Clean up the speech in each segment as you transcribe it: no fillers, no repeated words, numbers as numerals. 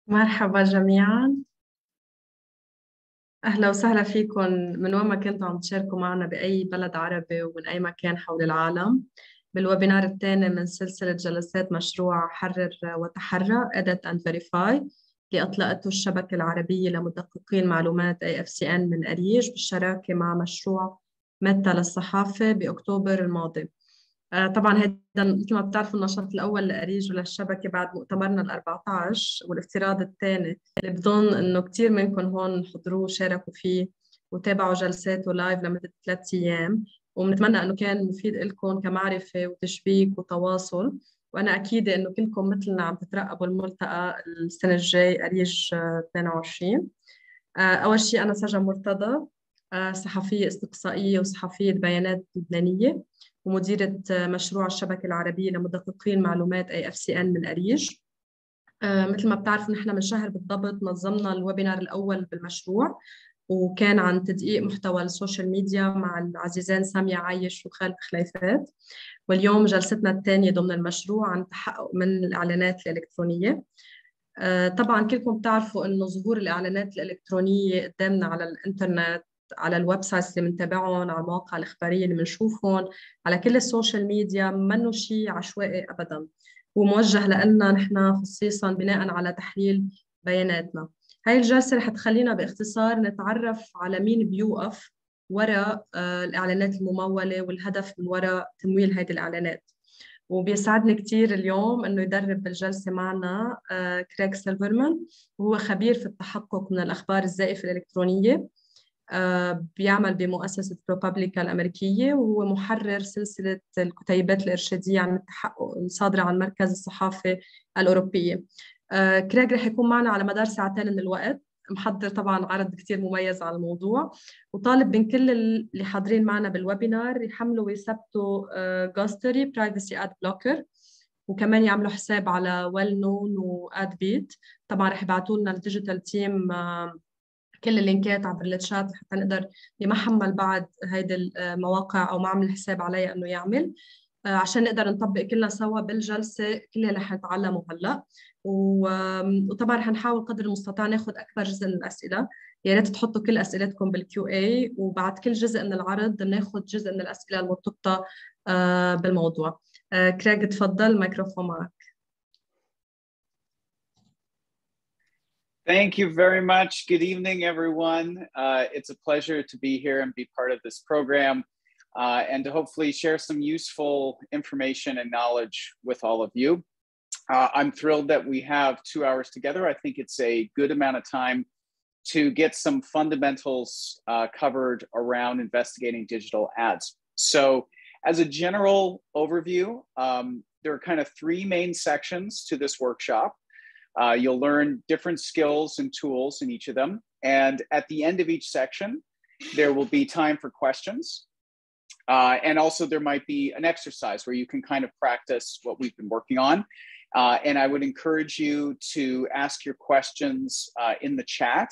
مرحبا جميعا. أهلا وسهلا فيكم من وين ما كنتوا عم تشاركوا معنا بأي بلد عربي ومن أي مكان حول العالم بالويبينار الثاني من سلسلة جلسات مشروع حرر وتحر Edit and Verify اللي أطلقته الشبكة العربية لمدققي المعلومات AFCN من أريج بالشراكة مع مشروع متى للصحافة بأكتوبر الماضي. طبعا هذا مثل ما بتعرفوا النشاط الأول لأريج وللشبكة بعد مؤتمرنا ال14 والافتراض الثاني اللي بظن إنه كتير منكم هون حضروه وشاركوا فيه وتابعوا جلساته لايف لمدة 3 أيام، وبنتمنى إنه كان مفيد لكم كمعرفة وتشبيك وتواصل. وأنا أكيد إنه كلكم مثلنا عم تترقبوا الملتقى السنة الجاي أريج 22. أول شيء أنا سجن مرتضى، صحفية استقصائية وصحفية بيانات لبنانية ومديرة مشروع الشبكة العربية لمدققي المعلومات AFCN من أريج. مثل ما بتعرفوا نحن من شهر بالضبط نظمنا الويبينار الأول بالمشروع، وكان عن تدقيق محتوى السوشيال ميديا مع العزيزان سامية عايش وخالد خليفات. واليوم جلستنا الثانية ضمن المشروع عن التحقق من الإعلانات الإلكترونية. طبعا كلكم بتعرفوا إنه ظهور الإعلانات الإلكترونية قدامنا على الإنترنت، على الويب سايتس اللي بنتابعهم، على المواقع الإخبارية اللي بنشوفهم، على كل السوشيال ميديا، منه شيء عشوائي أبدا، وموجه لنا نحن خصيصا بناء على تحليل بياناتنا. هاي الجلسة رح تخلينا باختصار نتعرف على مين بيوقف وراء الإعلانات الممولة والهدف من وراء تمويل هذه الإعلانات. وبيسعدني كتير اليوم أنه يدرب بالجلسة معنا كريغ سيلفرمان، وهو خبير في التحقق من الأخبار الزائفة الإلكترونية. بيعمل بمؤسسة بروبابليكا الأمريكية، وهو محرر سلسلة الكتيبات الإرشادية عن التحقق الصادرة عن مركز الصحافة الأوروبية. كريغ رح يكون معنا على مدار ساعتين من الوقت، محضر طبعا عرض كتير مميز على الموضوع، وطالب من كل اللي حاضرين معنا بالويبينار يحملوا ويثبتوا جاستري برايفسي اد بلوكر، وكمان يعملوا حساب على ويل نون واد بيت. طبعا رح يبعتوا لنا الديجيتال تيم كل اللينكات عبر الشات حتى نقدر محمل بعد هيدي المواقع او ما عمل حساب عليها انه يعمل، عشان نقدر نطبق كلنا سوا بالجلسه كل اللي حنتعلمه هلا. وطبعا رح نحاول قدر المستطاع ناخذ اكبر جزء من الاسئله. يا ريت تحطوا كل اسئلتكم بالكيو اي، وبعد كل جزء من العرض ناخذ جزء من الاسئله المرتبطه بالموضوع. كريغ تفضل، الميكروفون معك. Thank you very much. Good evening, everyone. It's a pleasure to be here and be part of this program and to hopefully share some useful information and knowledge with all of you. I'm thrilled that we have 2 hours together. I think it's a good amount of time to get some fundamentals covered around investigating digital ads. So as a general overview, there are kind of 3 main sections to this workshop. You'll learn different skills and tools in each of them. And at the end of each section, there will be time for questions. And also there might be an exercise where you can kind of practice what we've been working on. And I would encourage you to ask your questions in the chat.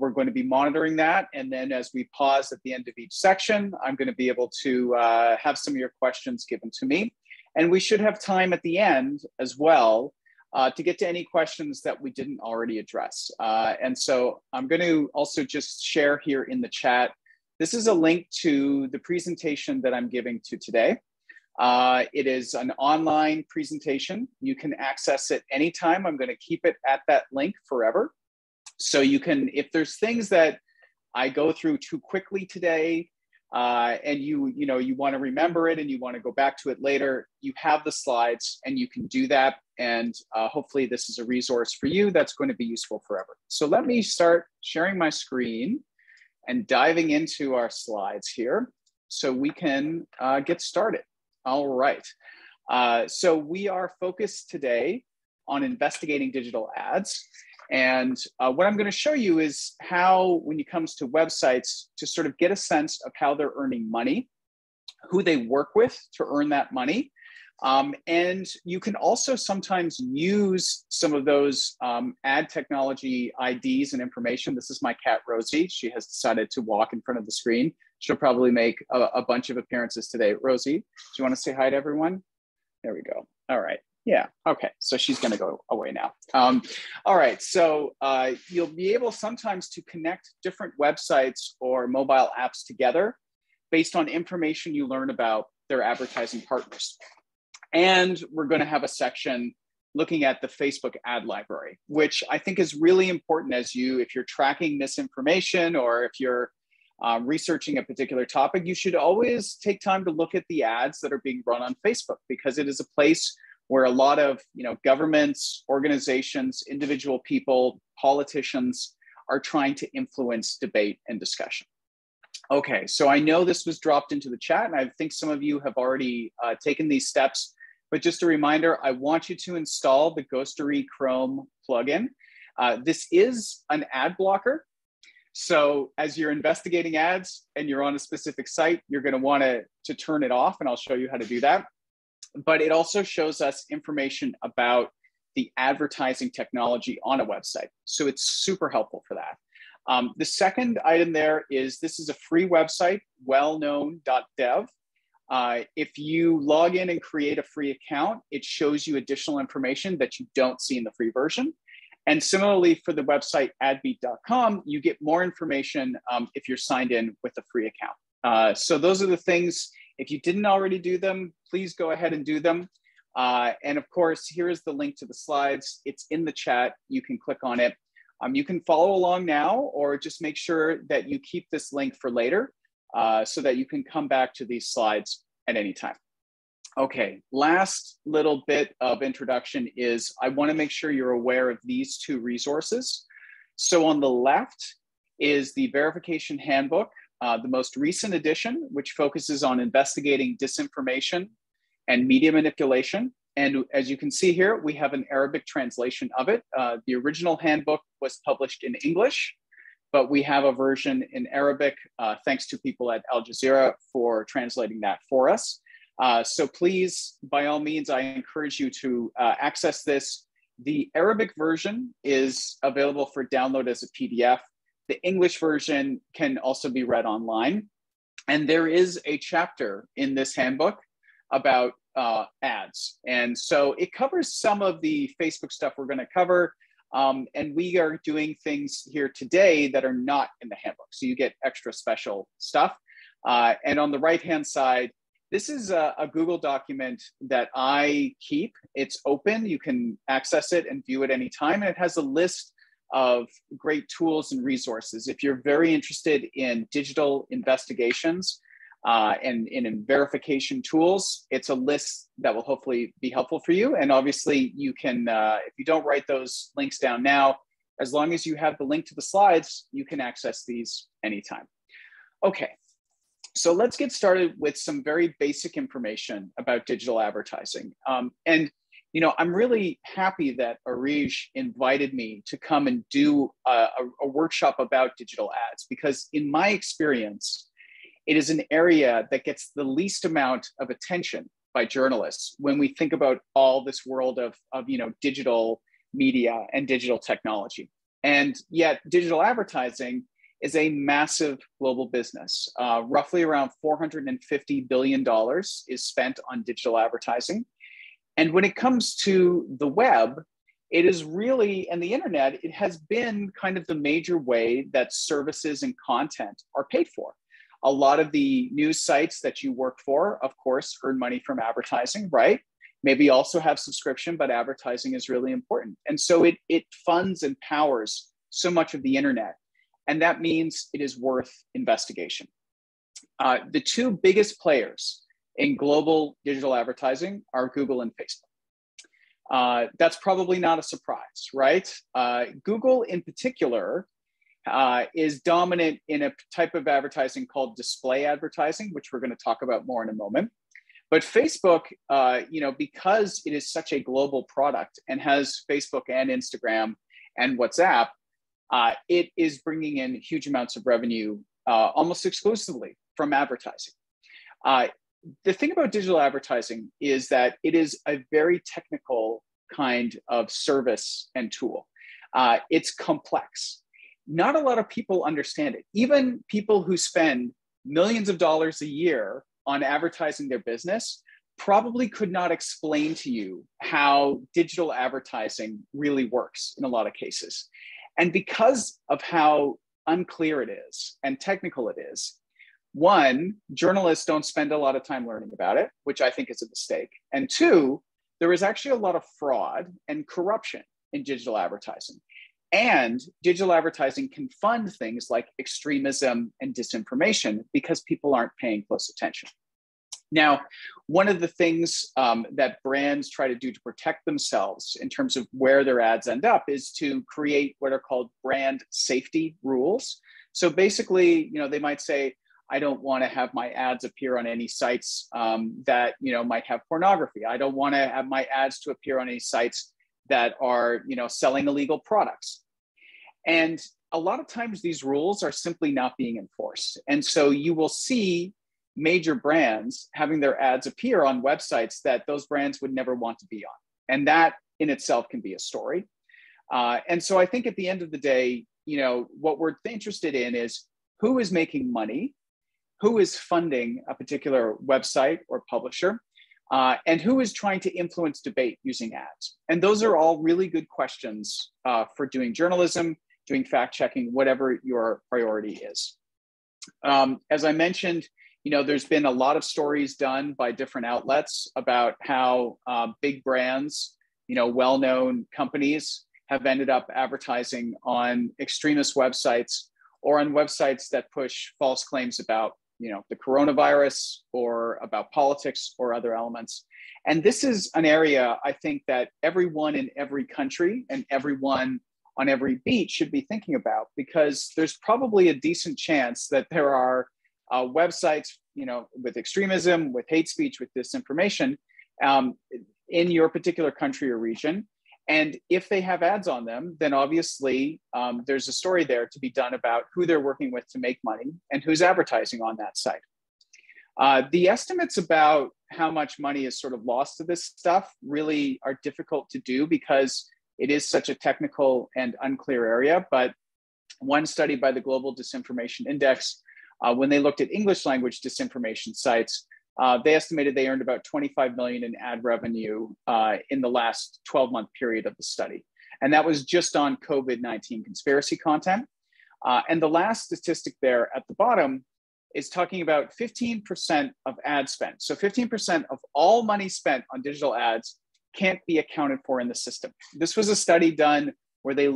We're going to be monitoring that. And then as we pause at the end of each section, I'm going to be able to have some of your questions given to me. And we should have time at the end as well to get to any questions that we didn't already address. And so I'm going to also just share here in the chat. This is a link to the presentation that I'm giving to today. It is an online presentation. You can access it anytime. I'm going to keep it at that link forever. So you can, if there's things that I go through too quickly today, and you want to remember it and you want to go back to it later, you have the slides and you can do that. And hopefully this is a resource for you that's going to be useful forever. So let me start sharing my screen and diving into our slides here so we can get started. All right. So we are focused today on investigating digital ads. And what I'm going to show you is how, when it comes to websites, to sort of get a sense of how they're earning money, who they work with to earn that money. And you can also sometimes use some of those ad technology IDs and information. This is my cat, Rosie. She has decided to walk in front of the screen. She'll probably make a bunch of appearances today. Rosie, do you want to say hi to everyone? There we go. All right. Yeah, okay, so she's gonna go away now. All right, so you'll be able sometimes to connect different websites or mobile apps together based on information you learn about their advertising partners. And we're gonna have a section looking at the Facebook ad library, which I think is really important if you're tracking misinformation or if you're researching a particular topic, you should always take time to look at the ads that are being run on Facebook, because it is a place where a lot of governments, organizations, individual people, politicians are trying to influence debate and discussion. Okay, so I know this was dropped into the chat, and I think some of you have already taken these steps, but just a reminder, I want you to install the Ghostery Chrome plugin. This is an ad blocker. So as you're investigating ads and you're on a specific site, you're going to want to turn it off, and I'll show you how to do that. But it also shows us information about the advertising technology on a website. So it's super helpful for that. The second item there is, this is a free website, wellknown.dev. If you log in and create a free account, it shows you additional information that you don't see in the free version. And similarly for the website adbeat.com, you get more information if you're signed in with a free account. So those are the things. If you didn't already do them, please go ahead and do them. And of course, here is the link to the slides. It's in the chat. You can click on it. You can follow along now, or just make sure that you keep this link for later so that you can come back to these slides at any time. Okay, last little bit of introduction is I want to make sure you're aware of these 2 resources. So on the left is the Verification Handbook, the most recent edition, which focuses on investigating disinformation and media manipulation. And as you can see here, we have an Arabic translation of it. The original handbook was published in English, but we have a version in Arabic, thanks to people at Al Jazeera for translating that for us. So please, by all means, I encourage you to access this. The Arabic version is available for download as a PDF. The English version can also be read online. And there is a chapter in this handbook about ads. And so it covers some of the Facebook stuff we're going to cover. And we are doing things here today that are not in the handbook. So you get extra special stuff. And on the right-hand side, this is a Google document that I keep. It's open. You can access it and view it anytime. And it has a list of great tools and resources. If you're very interested in digital investigations and in verification tools, it's a list that will hopefully be helpful for you. And obviously you can, if you don't write those links down now, as long as you have the link to the slides, you can access these anytime. Okay, so let's get started with some very basic information about digital advertising. And you know, I'm really happy that Arij invited me to come and do a workshop about digital ads, because in my experience, it is an area that gets the least amount of attention by journalists when we think about all this world of you know, digital media and digital technology. And yet digital advertising is a massive global business. Roughly around $450 billion is spent on digital advertising. And when it comes to the web, it is really, and the internet, it has been kind of the major way that services and content are paid for. A lot of the news sites that you work for, of course, earn money from advertising, right? Maybe also have subscription, but advertising is really important. And so it funds and powers so much of the internet. And that means it is worth investigation. The two biggest players in global digital advertising are Google and Facebook. That's probably not a surprise, right? Google in particular is dominant in a type of advertising called display advertising, which we're going to talk about more in a moment. But Facebook, you know, because it is such a global product and has Facebook and Instagram and WhatsApp, it is bringing in huge amounts of revenue almost exclusively from advertising. The thing about digital advertising is that it is a very technical kind of service and tool. It's complex. Not a lot of people understand it. Even people who spend millions of dollars a year on advertising their business probably could not explain to you how digital advertising really works in a lot of cases. And because of how unclear it is and technical it is, one, journalists don't spend a lot of time learning about it, which I think is a mistake. And two, there is actually a lot of fraud and corruption in digital advertising. And digital advertising can fund things like extremism and disinformation because people aren't paying close attention. Now, one of the things that brands try to do to protect themselves in terms of where their ads end up is to create what are called brand safety rules. So basically, you know, they might say, I don't want to have my ads appear on any sites that, you know, might have pornography. I don't want to have my ads to appear on any sites that are, you know, selling illegal products. And a lot of times these rules are simply not being enforced. And so you will see major brands having their ads appear on websites that those brands would never want to be on. And that in itself can be a story. And so I think at the end of the day, you know, what we're interested in is who is making money, who is funding a particular website or publisher, and who is trying to influence debate using ads. And those are all really good questions for doing journalism, doing fact checking, whatever your priority is. As I mentioned, you know, there's been a lot of stories done by different outlets about how big brands, you know, well-known companies have ended up advertising on extremist websites or on websites that push false claims about, you know, the coronavirus or about politics or other elements. And this is an area I think that everyone in every country and everyone on every beat should be thinking about, because there's probably a decent chance that there are websites, with extremism, with hate speech, with disinformation in your particular country or region. And if they have ads on them, then obviously there's a story there to be done about who they're working with to make money and who's advertising on that site. The estimates about how much money is sort of lost to this stuff really are difficult to do because it is such a technical and unclear area. But one study by the Global Disinformation Index, when they looked at English language disinformation sites, they estimated they earned about 25 million in ad revenue in the last 12-month period of the study. And that was just on COVID-19 conspiracy content. And the last statistic there at the bottom is talking about 15% of ad spend. So 15% of all money spent on digital ads can't be accounted for in the system. This was a study done where they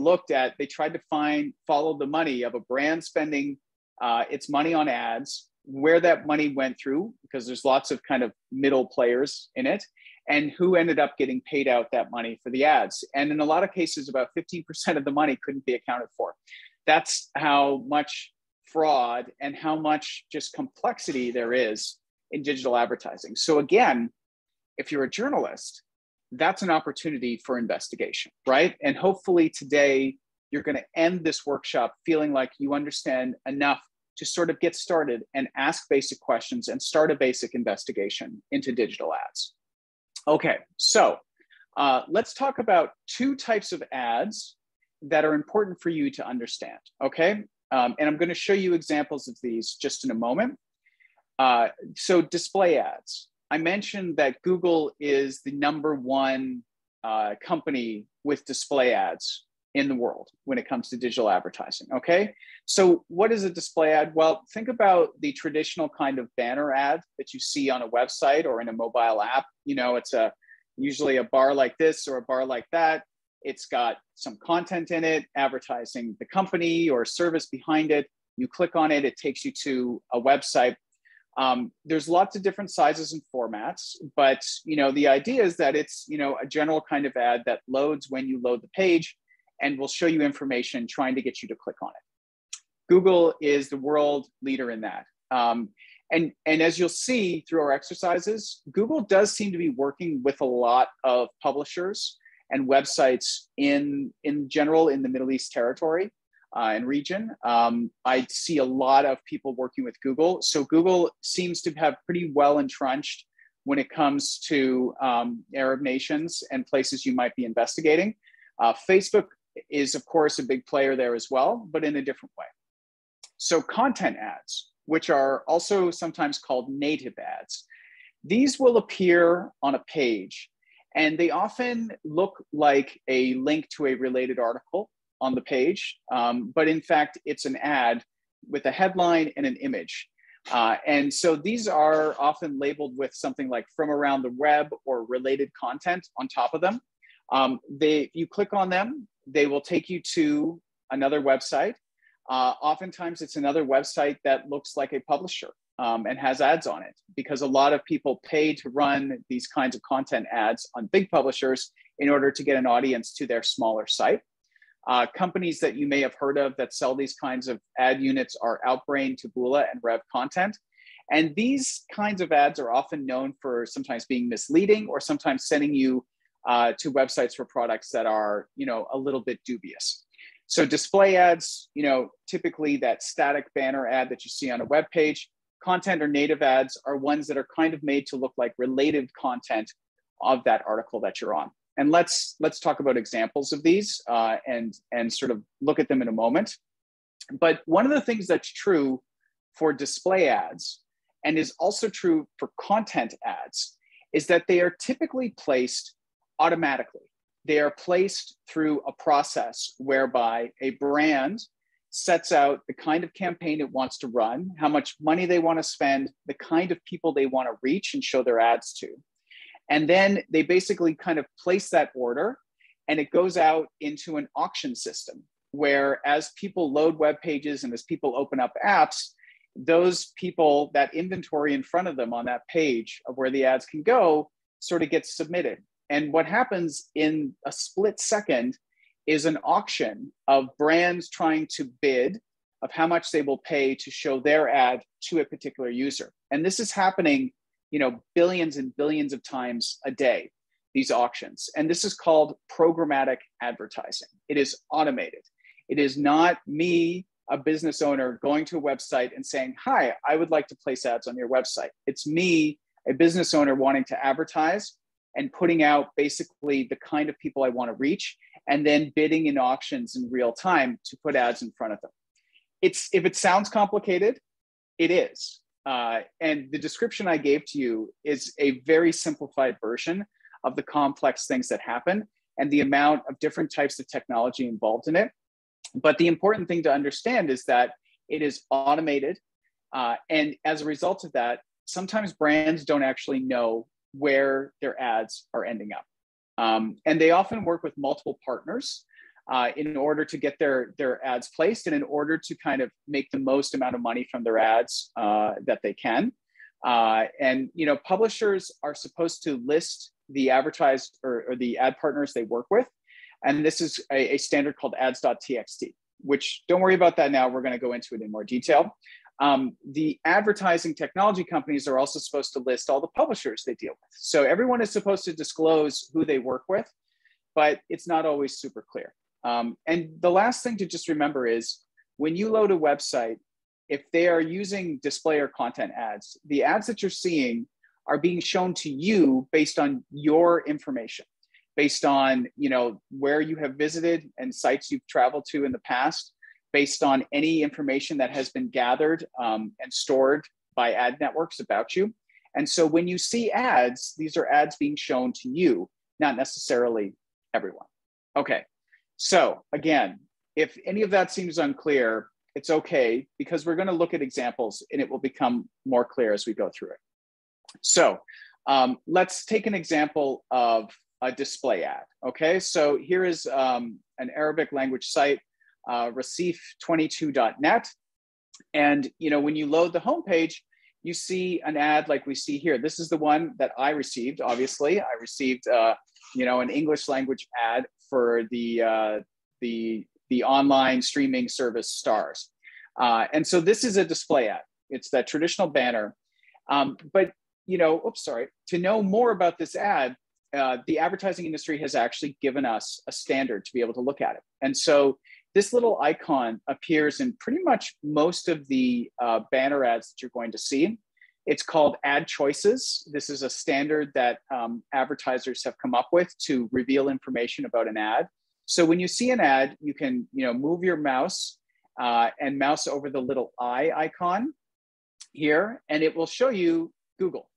tried to follow the money of a brand spending its money on ads, where that money went through, because there's lots of kind of middle players in it, and who ended up getting paid out that money for the ads. And in a lot of cases, about 15% of the money couldn't be accounted for. That's how much fraud and how much just complexity there is in digital advertising. So again, if you're a journalist, that's an opportunity for investigation, right? And hopefully today, you're going to end this workshop feeling like you understand enough to sort of get started and ask basic questions and start a basic investigation into digital ads. Okay, so let's talk about two types of ads that are important for you to understand, okay? And I'm going to show you examples of these just in a moment. So display ads. I mentioned that Google is the #1 company with display ads in the world when it comes to digital advertising, okay? So what is a display ad? Well, think about the traditional kind of banner ad that you see on a website or in a mobile app. It's usually a bar like this or a bar like that. It's got some content in it, advertising the company or service behind it. You click on it, it takes you to a website. There's lots of different sizes and formats, but the idea is that it's a general kind of ad that loads when you load the page and will show you information trying to get you to click on it. Google is the world leader in that. And as you'll see through our exercises, Google does seem to be working with a lot of publishers and websites in general in the Middle East territory and region. I see a lot of people working with Google. So Google seems to have pretty well entrenched when it comes to Arab nations and places you might be investigating. Facebook is, of course, a big player there as well, but in a different way. So content ads, which are also sometimes called native ads, these will appear on a page, and they often look like a link to a related article on the page, but in fact, it's an ad with a headline and an image. And so these are often labeled with something like "from around the web" or related content on top of them. You click on them, they will take you to another website. Oftentimes it's another website that looks like a publisher and has ads on it, because a lot of people pay to run these kinds of content ads on big publishers in order to get an audience to their smaller site. Companies that you may have heard of that sell these kinds of ad units are Outbrain, Taboola, and Rev Content. And these kinds of ads are often known for sometimes being misleading or sometimes sending you to websites for products that are, a little bit dubious. So display ads, typically that static banner ad that you see on a web page. Content or native ads are ones that are kind of made to look like related content of that article that you're on. And let's talk about examples of these and sort of look at them in a moment. But one of the things that's true for display ads and is also true for content ads is that they are typically placed automatically. They are placed through a process whereby a brand sets out the kind of campaign it wants to run, how much money they want to spend, the kind of people they want to reach and show their ads to. And then they basically kind of place that order, and it goes out into an auction system where, as people load web pages and as people open up apps, those people, that inventory in front of them on that page of where the ads can go, sort of gets submitted. And what happens in a split second is an auction of brands trying to bid of how much they will pay to show their ad to a particular user. And this is happening, billions and billions of times a day, these auctions. And this is called programmatic advertising. It is automated. It is not me, a business owner, going to a website and saying, hi, I would like to place ads on your website. It's me, a business owner, wanting to advertise and putting out basically the kind of people I want to reach, and then bidding in auctions in real time to put ads in front of them. If it sounds complicated, it is. And the description I gave to you is a very simplified version of the complex things that happen and the amount of different types of technology involved in it. But the important thing to understand is that it is automated. And as a result of that, sometimes brands don't actually know where their ads are ending up. And they often work with multiple partners in order to get their ads placed and in order to kind of make the most amount of money from their ads that they can. And publishers are supposed to list the advertised or the ad partners they work with. And this is a standard called ads.txt, which don't worry about that now. We're going to go into it in more detail. The advertising technology companies are also supposed to list all the publishers they deal with. So everyone is supposed to disclose who they work with, but it's not always super clear. And the last thing to just remember is when you load a website, if they are using display or content ads, the ads that you're seeing are being shown to you based on your information, based on where you have visited and sites you've traveled to in the past, based on any information that has been gathered and stored by ad networks about you. And so when you see ads, these are ads being shown to you, not necessarily everyone. Okay, so again, if any of that seems unclear, it's okay, because we're going to look at examples and it will become more clear as we go through it. So let's take an example of a display ad. Okay, so here is an Arabic language site, recif22.net. And when you load the homepage, you see an ad like we see here. This is the one that I received. Obviously, I received an English language ad for the online streaming service Stars. And so this is a display ad. It's that traditional banner. But to know more about this ad, the advertising industry has actually given us a standard to be able to look at it. And so this little icon appears in pretty much most of the banner ads that you're going to see. It's called ad choices. This is a standard that advertisers have come up with to reveal information about an ad. So when you see an ad, you can move your mouse and mouse over the little eye icon here, and it will show you Google.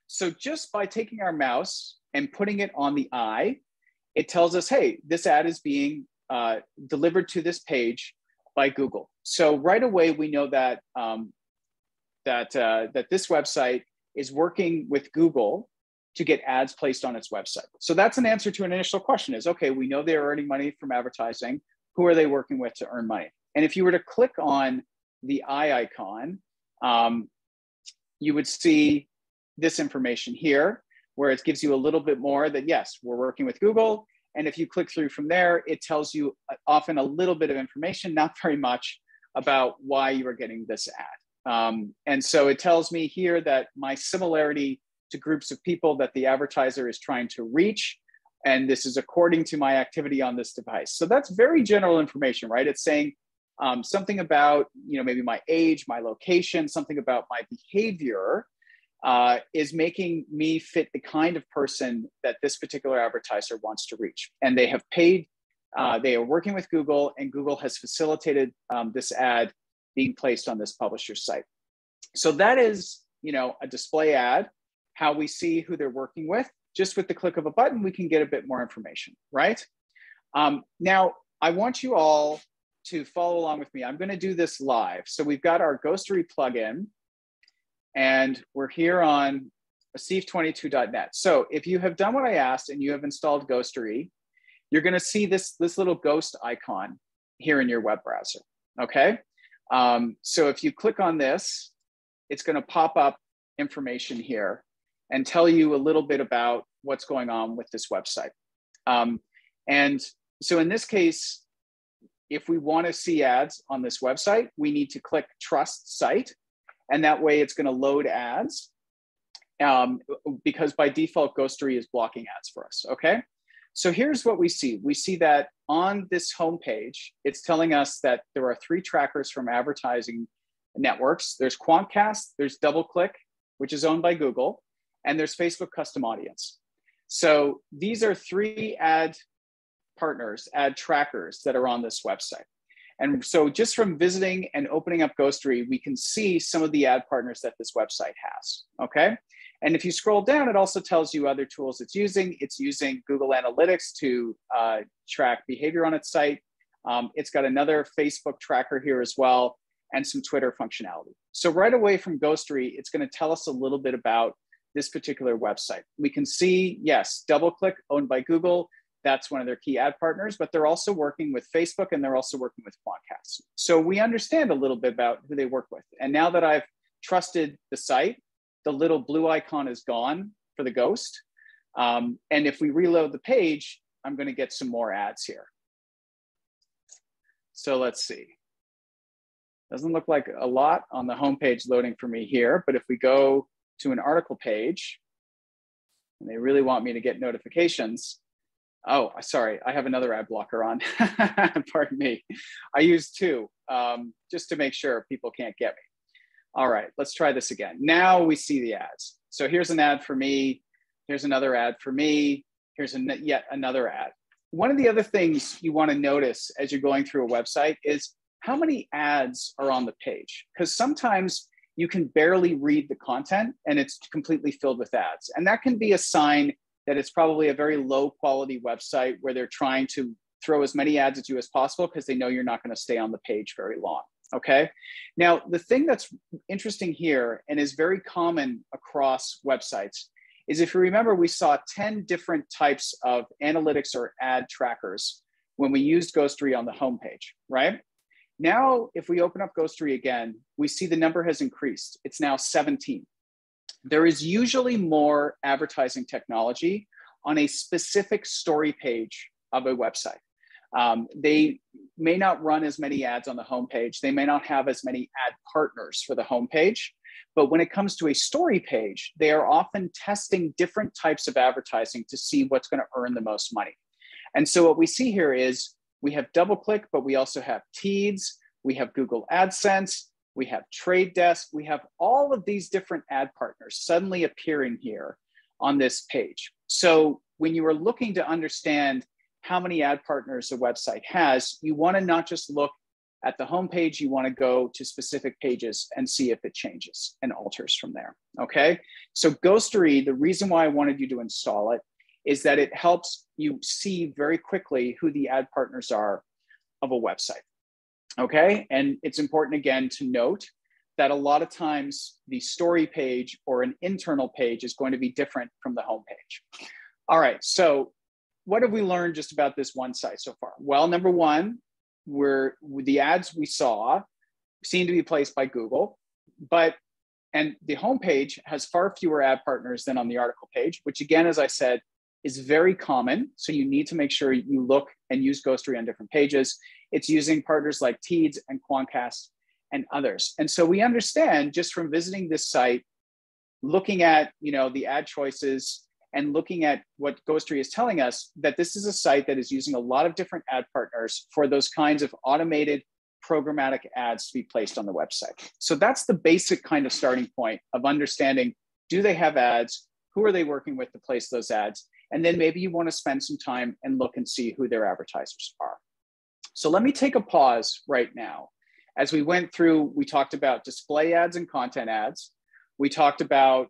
So just by taking our mouse and putting it on the eye, it tells us, hey, this ad is being delivered to this page by Google. So right away, we know that that this website is working with Google to get ads placed on its website. So that's an answer to an initial question is, okay, we know they're earning money from advertising. Who are they working with to earn money? And if you were to click on the eye icon, you would see this information here, where it gives you a little bit more that, yes, we're working with Google. And if you click through from there, it tells you often a little bit of information, not very much, about why you are getting this ad. And so it tells me here that my similarity to groups of people that the advertiser is trying to reach, and this is according to my activity on this device. So that's very general information, right? It's saying something about maybe my age, my location, something about my behavior is making me fit the kind of person that this particular advertiser wants to reach. And they have paid, they are working with Google, and Google has facilitated this ad being placed on this publisher's site. So that is, a display ad, how we see who they're working with. Just with the click of a button, we can get a bit more information, right? Now, I want you all to follow along with me. I'm going to do this live. So we've got our Ghostery plugin, and we're here on recif22.net. So if you have done what I asked and you have installed Ghostery, you're going to see this little ghost icon here in your web browser, okay? So if you click on this, it's going to pop up information here and tell you a little bit about what's going on with this website. And So in this case, if we want to see ads on this website, we need to click Trust Site, and that way it's going to load ads because by default, Ghostery is blocking ads for us, okay? So here's what we see. We see that on this homepage, it's telling us that there are 3 trackers from advertising networks. There's Quantcast, there's DoubleClick, which is owned by Google, and there's Facebook Custom Audience. So these are 3 ad partners, ad trackers that are on this website. And so just from visiting and opening up Ghostery, we can see some of the ad partners that this website has, okay? And if you scroll down, it also tells you other tools it's using. It's using Google Analytics to track behavior on its site. It's got another Facebook tracker here as well, and some Twitter functionality. So right away from Ghostery, it's going to tell us a little bit about this particular website. We can see, yes, DoubleClick, owned by Google. That's one of their key ad partners, but they're also working with Facebook and they're also working with Quantcast. So we understand a little bit about who they work with. And now that I've trusted the site, the little blue icon is gone for the ghost. And if we reload the page, I'm going to get some more ads here. So let's see. Doesn't look like a lot on the homepage loading for me here, but if we go to an article page, and they really want me to get notifications. Oh, sorry, I have another ad blocker on. Pardon me. I use 2 just to make sure people can't get me. All right, let's try this again. Now we see the ads. So here's an ad for me. Here's another ad for me. Here's yet another ad. One of the other things you want to notice as you're going through a website is how many ads are on the page. Because sometimes you can barely read the content and it's completely filled with ads. And that can be a sign that it's probably a very low quality website where they're trying to throw as many ads at you as possible because they know you're not going to stay on the page very long. Okay. Now, the thing that's interesting here and is very common across websites is if you remember, we saw 10 different types of analytics or ad trackers when we used Ghostery on the homepage, right? Now, if we open up Ghostery again, we see the number has increased. It's now 17. There is usually more advertising technology on a specific story page of a website. They may not run as many ads on the homepage. They may not have as many ad partners for the homepage. But when it comes to a story page, they are often testing different types of advertising to see what's going to earn the most money. And so what we see here is we have DoubleClick, but we also have Teads, we have Google AdSense, we have Trade Desk, we have all of these different ad partners suddenly appearing here on this page. So when you are looking to understand how many ad partners a website has, you want to not just look at the homepage, you want to go to specific pages and see if it changes and alters from there, okay? So Ghostery, the reason why I wanted you to install it is that it helps you see very quickly who the ad partners are of a website, okay? And it's important, again, to note that a lot of times the story page or an internal page is going to be different from the homepage. All right, so what have we learned just about this one site so far? Well, number one, the ads we saw seem to be placed by Google, and the homepage has far fewer ad partners than on the article page, which again, as I said, is very common. So you need to make sure you look and use Ghostery on different pages. It's using partners like Teads and Quantcast and others. And so we understand just from visiting this site, looking at the ad choices and looking at what Ghostery is telling us, that this is a site that is using a lot of different ad partners for those kinds of automated programmatic ads to be placed on the website. So that's the basic kind of starting point of understanding, do they have ads? Who are they working with to place those ads? And then maybe you want to spend some time and look and see who their advertisers are. So let me take a pause right now. As we went through, we talked about display ads and content ads. We talked about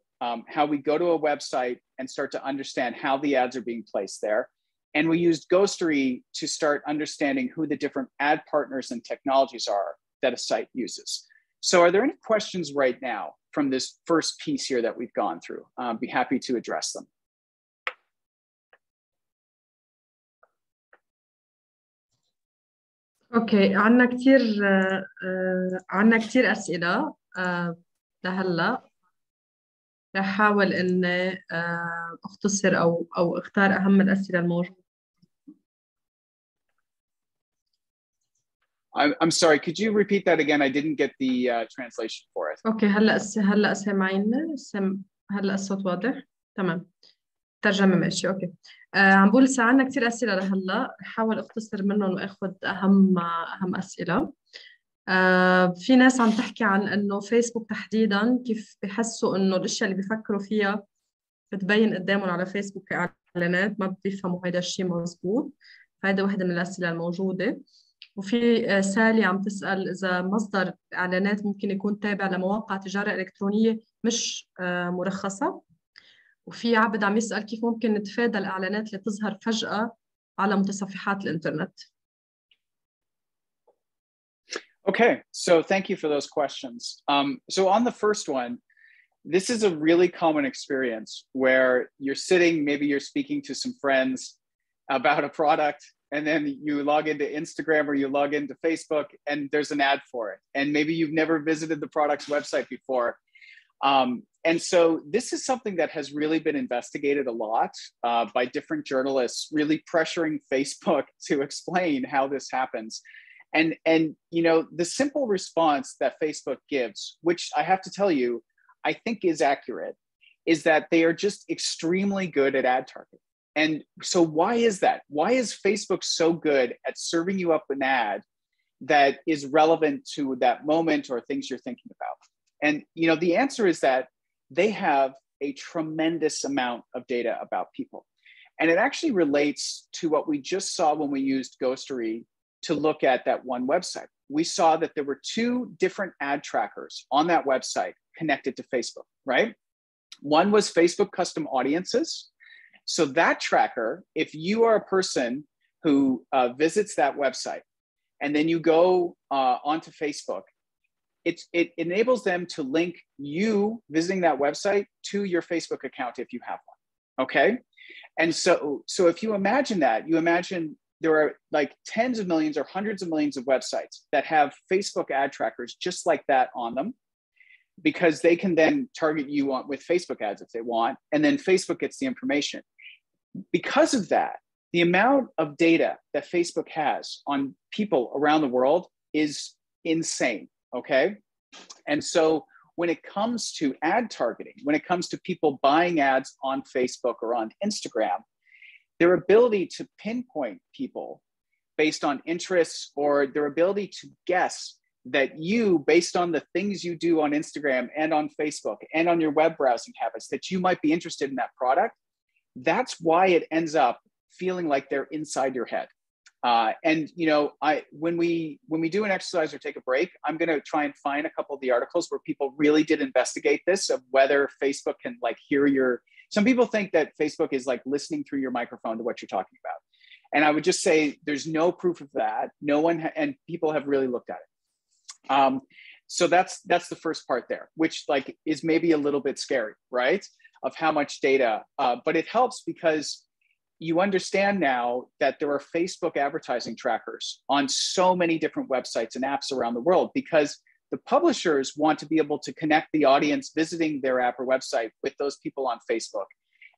how we go to a website and start to understand how the ads are being placed there. And we used Ghostery to start understanding who the different ad partners and technologies are that a site uses. So are there any questions right now from this first piece here that we've gone through? I'd be happy to address them. اوكي، عنا كتير أسئلة لهلا. رح أحاول إني أختصر أو أختار أهم الأسئلة الموجودة. I'm sorry, could you repeat that again? I didn't get the translation for it. اوكي هلا سامعيني هلا الصوت واضح تمام ترجمة ماشي اوكي عم بقول لسه عندنا كثير اسئله لهلا حاول اختصر منهم واخذ اهم اسئله في ناس عم تحكي عن انه فيسبوك تحديدا كيف بحسوا انه الاشياء اللي بيفكروا فيها بتبين قدامهم على فيسبوك كاعلانات ما بيفهموا هيدا الشيء مزبوط فهيدا واحدة من الاسئله الموجوده وفي سالي عم تسأل إذا مصدر إعلانات ممكن يكون تابع لمواقع تجارة إلكترونية مش مرخصة وفي عبد عم يسأل كيف ممكن نتفادى الإعلانات اللي تظهر فجأة على متصفحات الإنترنت. Okay, so thank you for those questions. So on the first one, this is a really common experience where you're sitting, maybe you're speaking to some friends about a product, and then you log into Instagram or you log into Facebook and there's an ad for it. And maybe you've never visited the product's website before. And so this is something that has really been investigated a lot by different journalists, really pressuring Facebook to explain how this happens. And you know, the simple response that Facebook gives, which I have to tell you, I think is accurate, is that they are just extremely good at ad targeting. And so why is that? Why is Facebook so good at serving you up an ad that is relevant to that moment or things you're thinking about? And you know, the answer is that they have a tremendous amount of data about people. And it actually relates to what we just saw when we used Ghostery to look at that one website. We saw that there were two different ad trackers on that website connected to Facebook, right? One was Facebook custom audiences. So that tracker, if you are a person who visits that website and then you go onto Facebook, it enables them to link you visiting that website to your Facebook account if you have one, okay? And so if you imagine that, you imagine there are like tens of millions or hundreds of millions of websites that have Facebook ad trackers just like that on them, because they can then target you with Facebook ads if they want, and then Facebook gets the information. Because of that, the amount of data that Facebook has on people around the world is insane, okay? And so when it comes to ad targeting, when it comes to people buying ads on Facebook or on Instagram, their ability to pinpoint people based on interests or their ability to guess that you, based on the things you do on Instagram and on Facebook and on your web browsing habits, that you might be interested in that product, that's why it ends up feeling like they're inside your head. And you know, when we do an exercise or take a break, I'm going to try and find a couple of the articles where people really did investigate this of whether Facebook can like hear your. Some people think that Facebook is like listening through your microphone to what you're talking about, and I would just say there's no proof of that. No one and people have really looked at it. So that's the first part there, which like is maybe a little bit scary, right? Of how much data, but it helps because you understand now that there are Facebook advertising trackers on so many different websites and apps around the world, because the publishers want to be able to connect the audience visiting their app or website with those people on Facebook.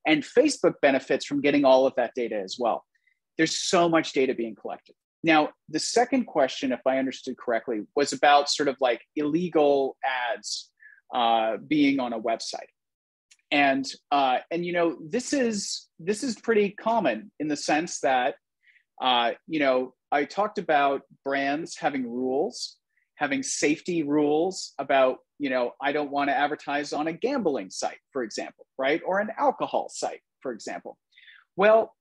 And Facebook benefits from getting all of that data as well. There's so much data being collected. Now, the second question, if I understood correctly, was about sort of like illegal ads being on a website. And you know, this is pretty common in the sense that you know, I talked about brands having rules, having safety rules about, you know, I don't want to advertise on a gambling site, for example, right? Or an alcohol site, for example. Well,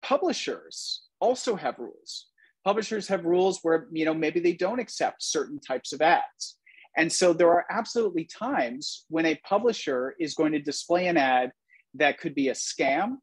publishers also have rules. Publishers have rules where, you know, maybe they don't accept certain types of ads. And so there are absolutely times when a publisher is going to display an ad that could be a scam,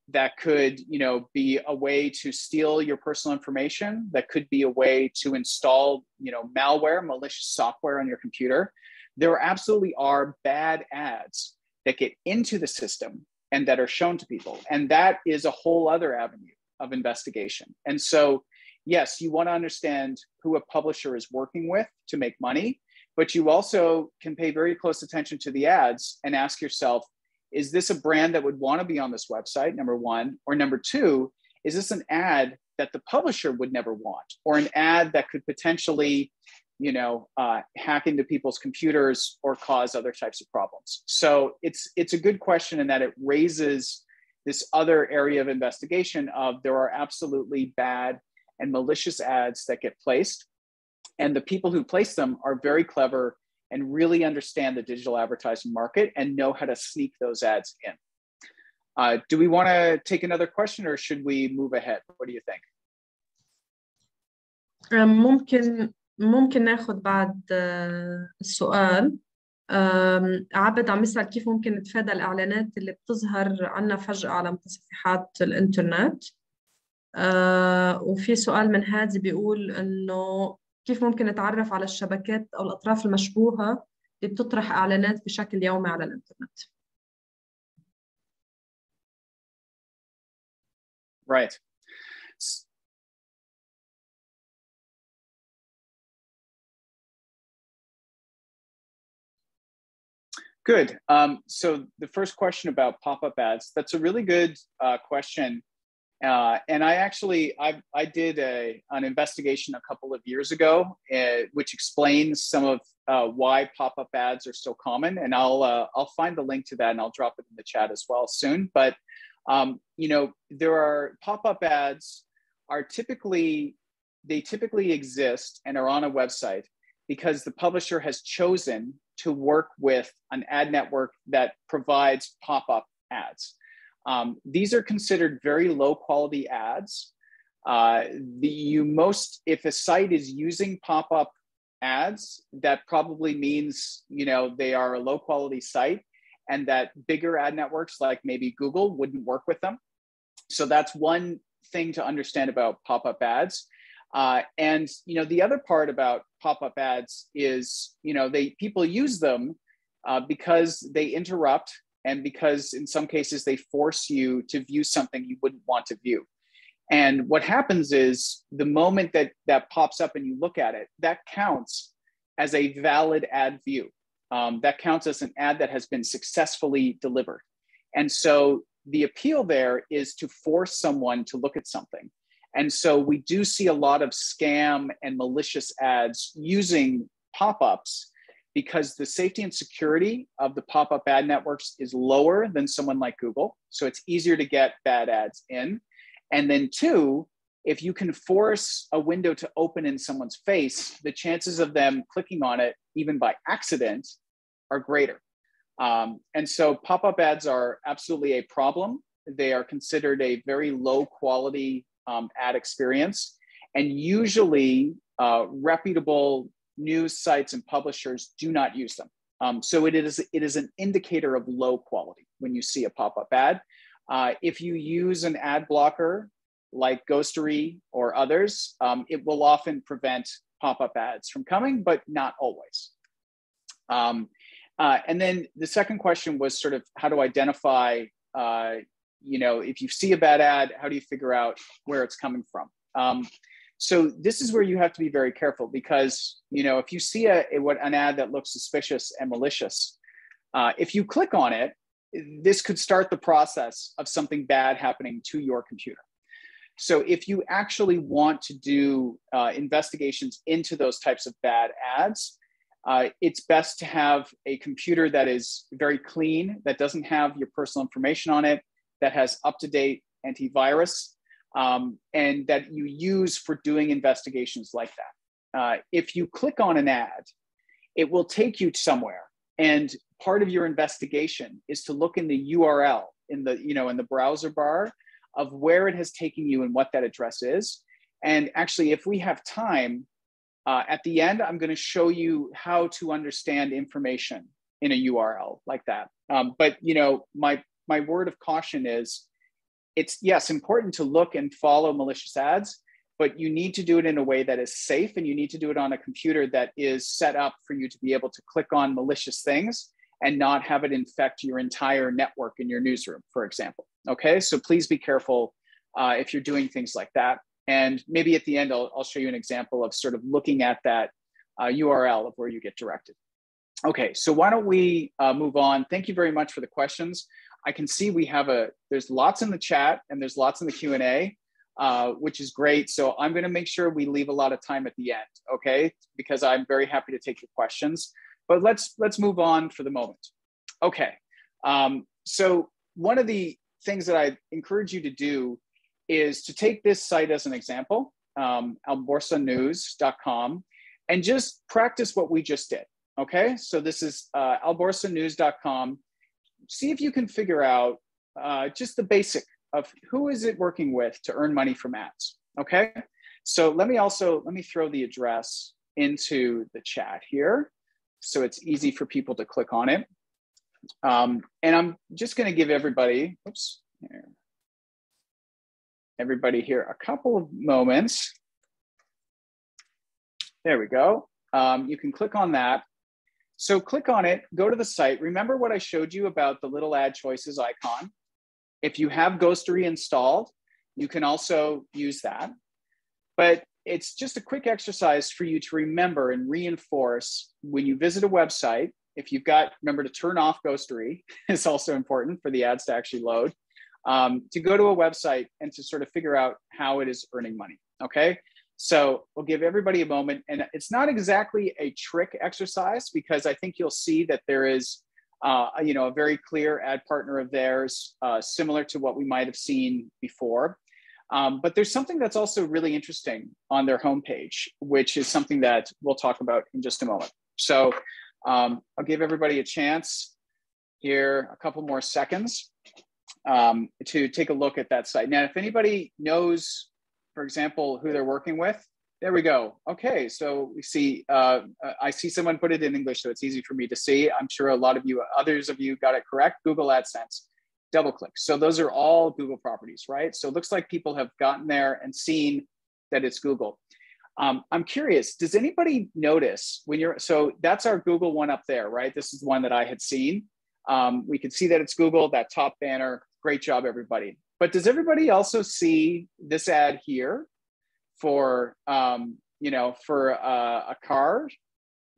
that could, you know, be a way to steal your personal information, that could be a way to install, you know, malware, malicious software on your computer. There absolutely are bad ads that get into the system and that are shown to people. And that is a whole other avenue of investigation. And so, yes, you want to understand who a publisher is working with to make money, but you also can pay very close attention to the ads and ask yourself, is this a brand that would want to be on this website, number one? Or number two, is this an ad that the publisher would never want, or an ad that could potentially, hack into people's computers or cause other types of problems. So it's a good question in that it raises this other area of investigation of there are absolutely bad and malicious ads that get placed. And the people who place them are very clever and really understand the digital advertising market and know how to sneak those ads in. Do we want to take another question or should we move ahead? What do you think? ممكن ناخد بعد السؤال. عبد عم يسأل كيف ممكن نتفادى الإعلانات اللي بتظهر عنا فجأة على متصفحات الإنترنت. وفي سؤال من هادي بيقول إنه كيف ممكن نتعرف على الشبكات أو الأطراف المشبوهة اللي بتطرح إعلانات بشكل يومي على الإنترنت. Right. Good. So the first question about pop-up ads, that's a really good question. And I did an investigation a couple of years ago, which explains some of why pop-up ads are so common. And I'll find the link to that and I'll drop it in the chat as well soon. But there are pop-up ads typically exist and are on a website because the publisher has chosen to work with an ad network that provides pop-up ads. These are considered very low quality ads. If a site is using pop-up ads, that probably means they are a low quality site and that bigger ad networks like maybe Google wouldn't work with them. So that's one thing to understand about pop-up ads. And the other part about pop-up ads is people use them because they interrupt and because in some cases they force you to view something you wouldn't want to view. And what happens is the moment that pops up and you look at it, that counts as a valid ad view. That counts as an ad that has been successfully delivered. And so the appeal there is to force someone to look at something. And so we do see a lot of scam and malicious ads using pop-ups because the safety and security of the pop-up ad networks is lower than someone like Google. So it's easier to get bad ads in. And then two, if you can force a window to open in someone's face, the chances of them clicking on it, even by accident, are greater. And so pop-up ads are absolutely a problem. They are considered a very low quality ad experience. And usually reputable news sites and publishers do not use them. So it is an indicator of low quality when you see a pop-up ad. If you use an ad blocker like Ghostery or others, it will often prevent pop-up ads from coming, but not always. And then the second question was sort of how to identify, if you see a bad ad, how do you figure out where it's coming from? So this is where you have to be very careful because, if you see an ad that looks suspicious and malicious, if you click on it, this could start the process of something bad happening to your computer. So if you actually want to do investigations into those types of bad ads, it's best to have a computer that is very clean, that doesn't have your personal information on it, that has up-to-date antivirus, and that you use for doing investigations like that. If you click on an ad, it will take you somewhere. And part of your investigation is to look in the URL in the browser bar of where it has taken you and what that address is. And actually, if we have time, at the end, I'm going to show you how to understand information in a URL like that. But my word of caution is, it's yes important to look and follow malicious ads, but you need to do it in a way that is safe, and you need to do it on a computer that is set up for you to be able to click on malicious things and not have it infect your entire network in your newsroom, for example. Okay, so please be careful if you're doing things like that. And maybe at the end, I'll show you an example of sort of looking at that URL of where you get directed. Okay, so why don't we move on? Thank you very much for the questions. I can see we have there's lots in the chat and there's lots in the Q&A. which is great. So I'm going to make sure we leave a lot of time at the end, okay? Because I'm very happy to take your questions. But let's move on for the moment. Okay. So one of the things that I encourage you to do is to take this site as an example, alborsanews.com, and just practice what we just did. Okay, so this is alborsanews.com. See if you can figure out just the basic of who is it working with to earn money from ads. Okay, so let me throw the address into the chat here, so it's easy for people to click on it. And I'm just going to give everybody, everybody here a couple of moments. There we go. You can click on that. So click on it, go to the site. Remember what I showed you about the little ad choices icon? If you have Ghostery installed, you can also use that. But it's just a quick exercise for you to remember and reinforce when you visit a website. If you've got, remember to turn off Ghostery. It's also important for the ads to actually load. To go to a website and to sort of figure out how it is earning money, okay? So we'll give everybody a moment, and it's not exactly a trick exercise because I think you'll see that there is, a very clear ad partner of theirs, similar to what we might have seen before. But there's something that's also really interesting on their homepage, which is something that we'll talk about in just a moment. So I'll give everybody a chance here, a couple more seconds to take a look at that site. Now, if anybody knows, for example, who they're working with, there we go. Okay, so we see, I see someone put it in English, so it's easy for me to see. I'm sure a lot of you, others of you got it correct. Google AdSense, double click. So those are all Google properties, right? So it looks like people have gotten there and seen that it's Google. I'm curious, does anybody notice when you're, so that's our Google one up there, right? This is the one that I had seen. We can see that it's Google, that top banner. Great job, everybody. But does everybody also see this ad here for, for a car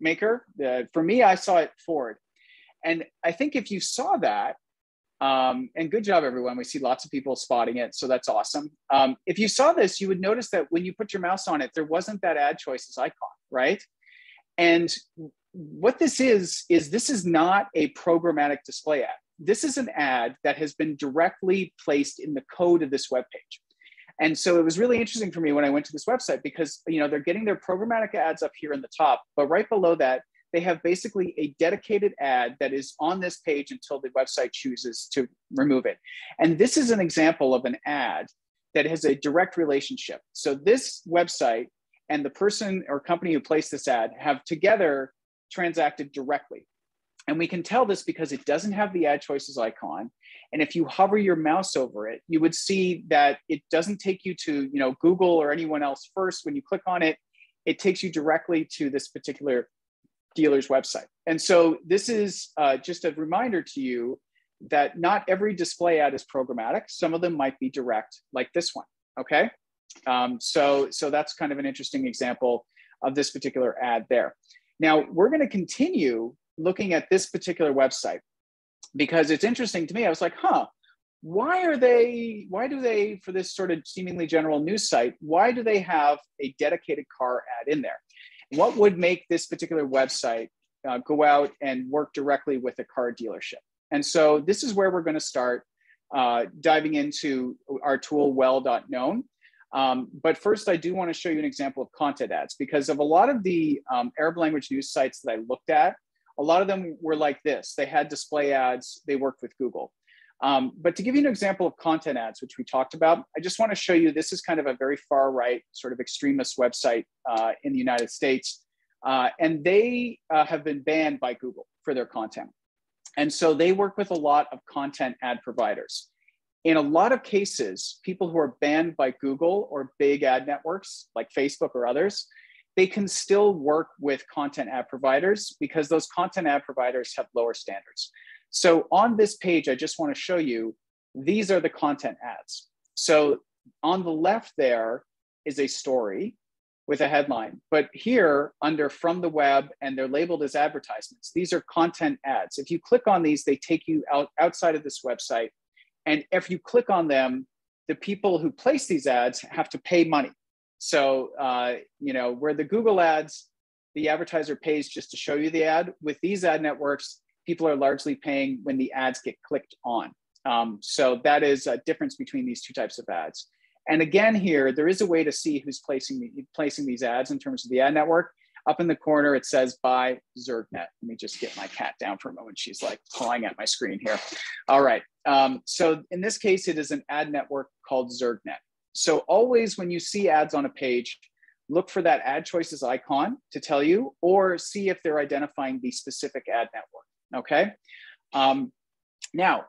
maker? For me, I saw it Ford. And I think if you saw that, and good job, everyone. We see lots of people spotting it, so that's awesome. If you saw this, you would notice that when you put your mouse on it, there wasn't that ad choices icon, right? And what this is this is not a programmatic display ad. This is an ad that has been directly placed in the code of this web page. And so it was really interesting for me when I went to this website because, they're getting their programmatic ads up here in the top, but right below that, they have basically a dedicated ad that is on this page until the website chooses to remove it. And this is an example of an ad that has a direct relationship. So this website and the person or company who placed this ad have together transacted directly. And we can tell this because it doesn't have the ad choices icon. And if you hover your mouse over it, you would see that it doesn't take you to Google or anyone else first. When you click on it, it takes you directly to this particular dealer's website. And so this is just a reminder to you that not every display ad is programmatic. Some of them might be direct, like this one, okay? So that's kind of an interesting example of this particular ad there. Now, we're gonna continue looking at this particular website because it's interesting to me. I was like, why do they, for this sort of seemingly general news site, why do they have a dedicated car ad in there? What would make this particular website go out and work directly with a car dealership? And so this is where we're going to start diving into our tool well.known. But first, I do want to show you an example of content ads because of a lot of the Arab language news sites that I looked at, a lot of them were like this. They had display ads. They worked with Google. But to give you an example of content ads, which we talked about, I just want to show you, this is kind of a very far right sort of extremist website in the United States. And they have been banned by Google for their content. And so they work with a lot of content ad providers. In a lot of cases, people who are banned by Google or big ad networks like Facebook or others, they can still work with content ad providers because those content ad providers have lower standards. So on this page, I just want to show you, these are the content ads. So on the left there is a story with a headline, but here under from the web, and they're labeled as advertisements, these are content ads. If you click on these, they take you outside of this website. And if you click on them, the people who place these ads have to pay money. So, you know, where the Google ads, the advertiser pays just to show you the ad. With these ad networks, people are largely paying when the ads get clicked on. So that is a difference between these two types of ads. And again, here, there is a way to see who's placing these ads in terms of the ad network. Up in the corner, it says by ZergNet. Let me just get my cat down for a moment. She's like clawing at my screen here. All right. So in this case, it is an ad network called ZergNet. So always when you see ads on a page, look for that ad choices icon to tell you, or see if they're identifying the specific ad network, okay? Now,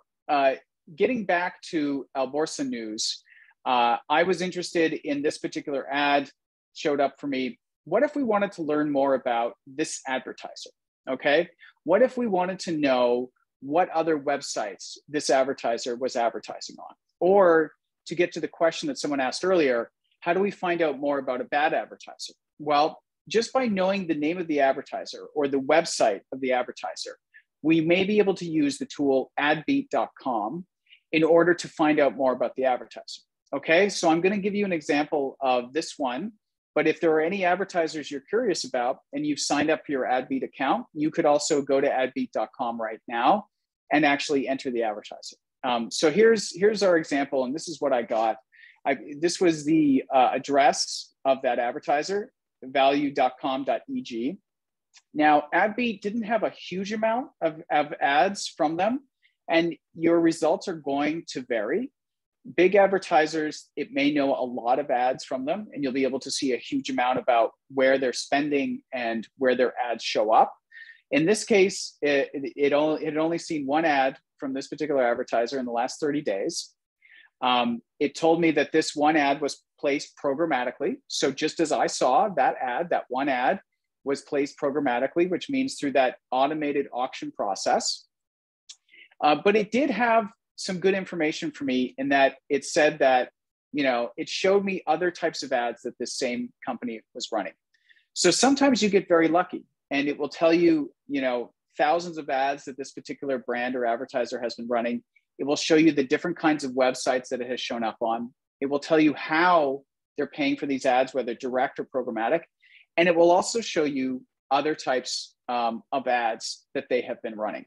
getting back to Alborsa News, I was interested in this particular ad, showed up for me. What if we wanted to learn more about this advertiser, okay? What if we wanted to know what other websites this advertiser was advertising on? Or to get to the question that someone asked earlier, how do we find out more about a bad advertiser? Well, just by knowing the name of the advertiser or the website of the advertiser, we may be able to use the tool adbeat.com in order to find out more about the advertiser. Okay, so I'm going to give you an example of this one, but if there are any advertisers you're curious about and you've signed up for your AdBeat account, you could also go to adbeat.com right now and actually enter the advertiser. So here's our example, and this is what I got. This was the address of that advertiser, value.com.eg. Now, AdBeat didn't have a huge amount of ads from them, and your results are going to vary. Big advertisers, it may know a lot of ads from them, and you'll be able to see a huge amount about where they're spending and where their ads show up. In this case, it had only seen one ad from this particular advertiser in the last 30 days. It told me that this one ad was placed programmatically. So just as I saw that ad, that one ad was placed programmatically, which means through that automated auction process. But it did have some good information for me in that it said that, you know, it showed me other types of ads that this same company was running. So sometimes you get very lucky and it will tell you, you know, thousands of ads that this particular brand or advertiser has been running. It will show you the different kinds of websites that it has shown up on. It will tell you how they're paying for these ads, whether direct or programmatic. And it will also show you other types of ads that they have been running.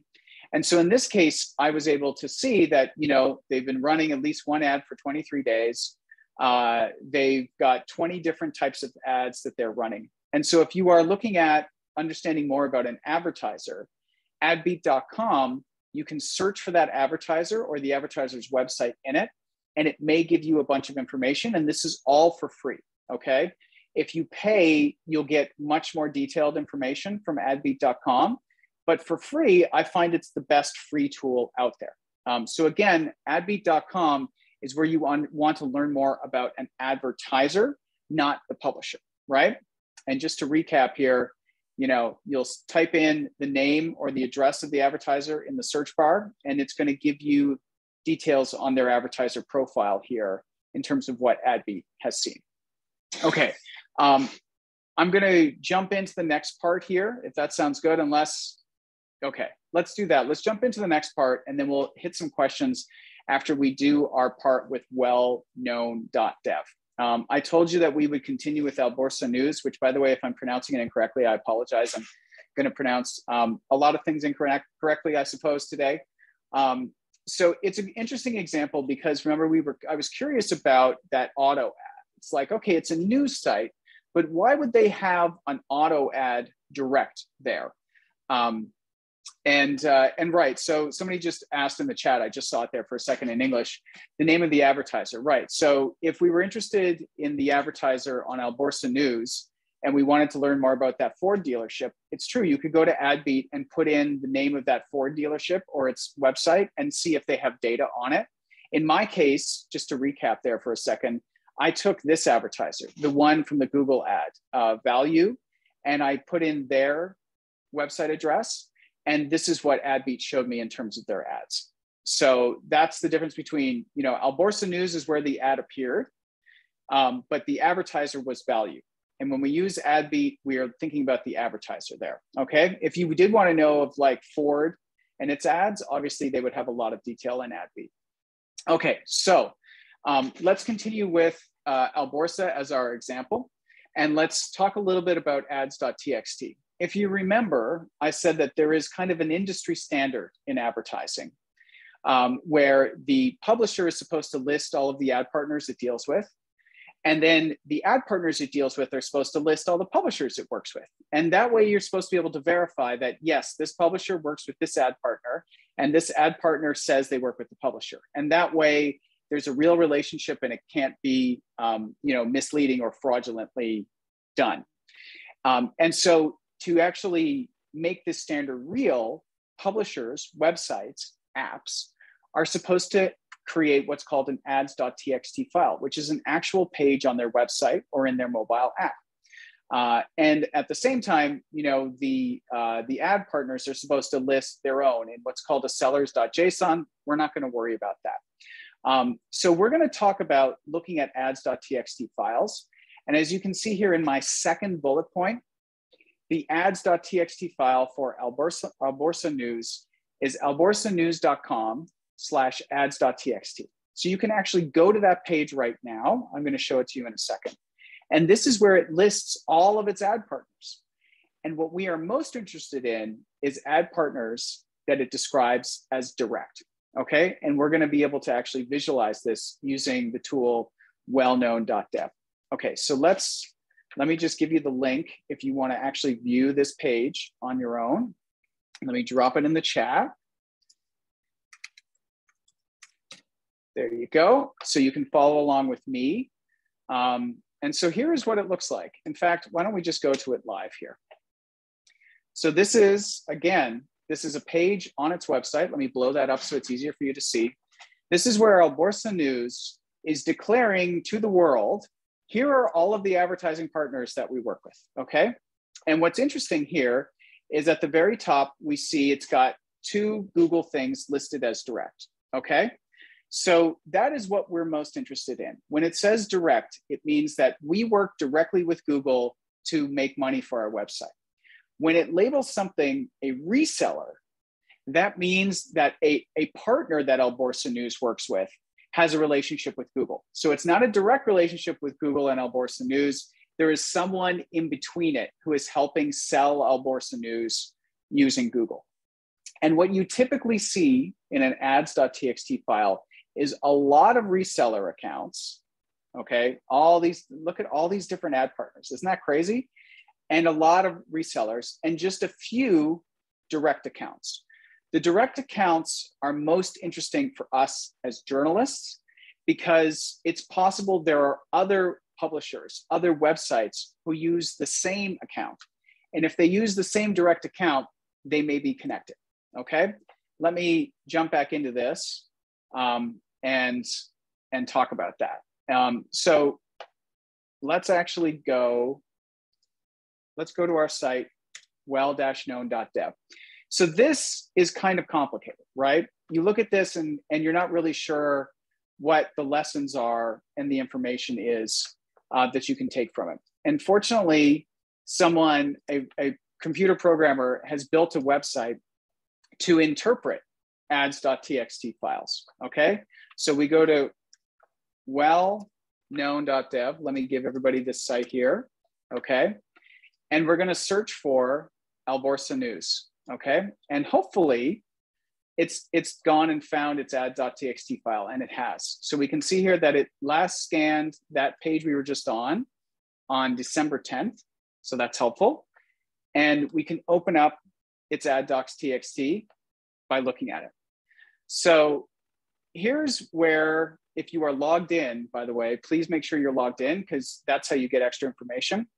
And so in this case, I was able to see that, you know, they've been running at least one ad for 23 days. They've got 20 different types of ads that they're running. And so if you are looking at understanding more about an advertiser, adbeat.com, you can search for that advertiser or the advertiser's website in it, and it may give you a bunch of information. And this is all for free, okay? If you pay, you'll get much more detailed information from adbeat.com. But for free, I find it's the best free tool out there. So again, adbeat.com is where you want to learn more about an advertiser, not the publisher, right? And just to recap here, you know, you'll type in the name or the address of the advertiser in the search bar, and it's going to give you details on their advertiser profile here in terms of what AdBeat has seen. Okay, I'm going to jump into the next part here, if that sounds good, unless... Okay, let's do that. Let's jump into the next part, and then we'll hit some questions after we do our part with well-known.dev. I told you that we would continue with Alborsa News, which, by the way, if I'm pronouncing it incorrectly, I apologize. I'm going to pronounce a lot of things incorrectly, I suppose, today. So it's an interesting example because remember, I was curious about that auto ad. It's like, okay, it's a news site, but why would they have an auto ad direct there? And right, so somebody just asked in the chat, I just saw it there for a second in English, the name of the advertiser, right? So if we were interested in the advertiser on Alborsa News and we wanted to learn more about that Ford dealership, it's true, you could go to AdBeat and put in the name of that Ford dealership or its website and see if they have data on it. In my case, just to recap there for a second, I took this advertiser, the one from the Google ad, Value, and I put in their website address. And this is what AdBeat showed me in terms of their ads. So that's the difference between, you know, Alborsa News is where the ad appeared, but the advertiser was Value. And when we use AdBeat, we are thinking about the advertiser there, okay? If you did want to know of like Ford and its ads, obviously they would have a lot of detail in AdBeat. Okay, so Let's continue with Alborsa as our example. And let's talk a little bit about ads.txt. If you remember, I said that there is kind of an industry standard in advertising where the publisher is supposed to list all of the ad partners it deals with. And then the ad partners it deals with are supposed to list all the publishers it works with. And that way you're supposed to be able to verify that, yes, this publisher works with this ad partner, and this ad partner says they work with the publisher. And that way there's a real relationship and it can't be misleading or fraudulently done. And so to actually make this standard real, publishers, websites, apps are supposed to create what's called an ads.txt file, which is an actual page on their website or in their mobile app. And at the same time, the ad partners are supposed to list their own in what's called a sellers.json. We're not going to worry about that. So we're going to talk about looking at ads.txt files. And as you can see here in my second bullet point, the ads.txt file for Alborsa News is alborsanews.com/ads.txt. So you can actually go to that page right now. I'm going to show it to you in a second. And this is where it lists all of its ad partners. And what we are most interested in is ad partners that it describes as direct. Okay. And we're going to be able to actually visualize this using the tool wellknown.dev. Okay. So let me just give you the link if you want to actually view this page on your own. Let me drop it in the chat. There you go. So you can follow along with me. And so here is what it looks like. In fact, why don't we just go to it live here? So this is, again, this is a page on its website. Let me blow that up so it's easier for you to see. This is where Alborsa News is declaring to the world, here are all of the advertising partners that we work with, okay? And what's interesting here is at the very top, we see it's got 2 Google things listed as direct, okay? So that is what we're most interested in. When it says direct, it means that we work directly with Google to make money for our website. When it labels something a reseller, that means that a partner that Alborsa News works with has a relationship with Google. So it's not a direct relationship with Google and Alborsa News. There is someone in between it who is helping sell Alborsa News using Google. And what you typically see in an ads.txt file is a lot of reseller accounts, okay? Look at all these different ad partners. Isn't that crazy? And a lot of resellers and just a few direct accounts. The direct accounts are most interesting for us as journalists because it's possible there are other publishers, other websites who use the same account. And if they use the same direct account, they may be connected, okay? Let me jump back into this and talk about that. So let's actually let's go to our site, well-known.dev. So this is kind of complicated, right? You look at this and you're not really sure what the lessons are and the information is that you can take from it. And fortunately, a computer programmer has built a website to interpret ads.txt files, okay? So we go to well-known.dev. Let me give everybody this site here, okay? And we're gonna search for Alborsa News. Okay, and hopefully it's gone and found its ads.txt file, and it has. So we can see here that it last scanned that page we were just on December 10th. So that's helpful. And we can open up its ads.txt by looking at it. So here's where, if you are logged in, by the way, please make sure you're logged in because that's how you get extra information.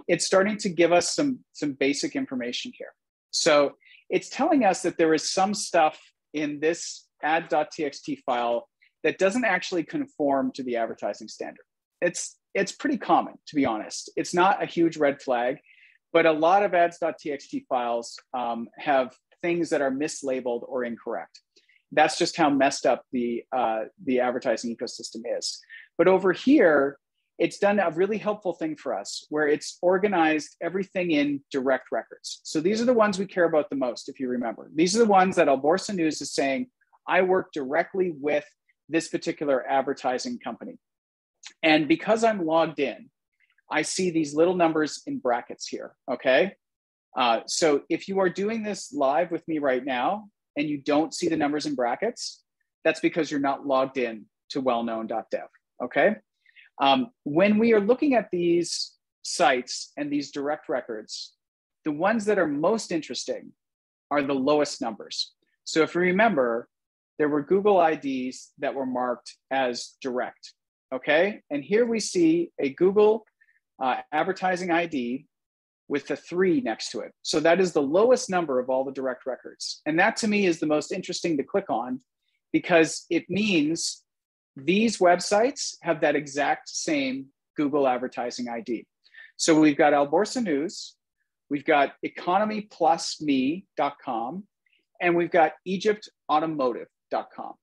It's starting to give us some basic information here. So it's telling us that there is some stuff in this ads.txt file that doesn't actually conform to the advertising standard. It's pretty common, to be honest. It's not a huge red flag, but a lot of ads.txt files have things that are mislabeled or incorrect. That's just how messed up the advertising ecosystem is. But over here, it's done a really helpful thing for us where it's organized everything in direct records. So these are the ones we care about the most, if you remember. These are the ones that Alborsa News is saying, I work directly with this particular advertising company. And because I'm logged in, I see these little numbers in brackets here, okay? So if you are doing this live with me right now and you don't see the numbers in brackets, that's because you're not logged in to wellknown.dev, okay? When we are looking at these sites and these direct records, the ones that are most interesting are the lowest numbers. So if you remember, there were Google IDs that were marked as direct, okay? And here we see a Google advertising ID with the 3 next to it. So that is the lowest number of all the direct records. And that to me is the most interesting to click on, because it means these websites have that exact same Google advertising ID. So we've got Alborsa News, we've got economyplusme.com, and we've got egyptautomotive.com.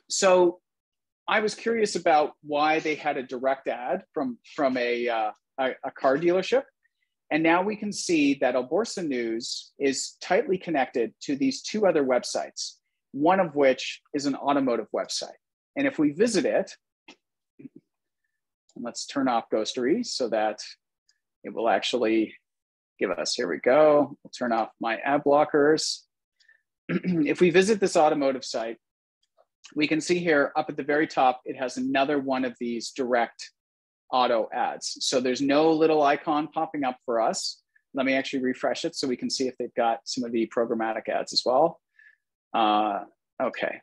So I was curious about why they had a direct ad from a car dealership. And now we can see that Alborsa News is tightly connected to these 2 other websites, one of which is an automotive website. And if we visit it, let's turn off ghostery so that it will actually give us, here we go. We'll turn off my ad blockers. If we visit this automotive site, we can see here up at the very top, it has another one of these direct auto ads. So there's no little icon popping up for us. Let me actually refresh it so we can see if they've got some of the programmatic ads as well. Okay,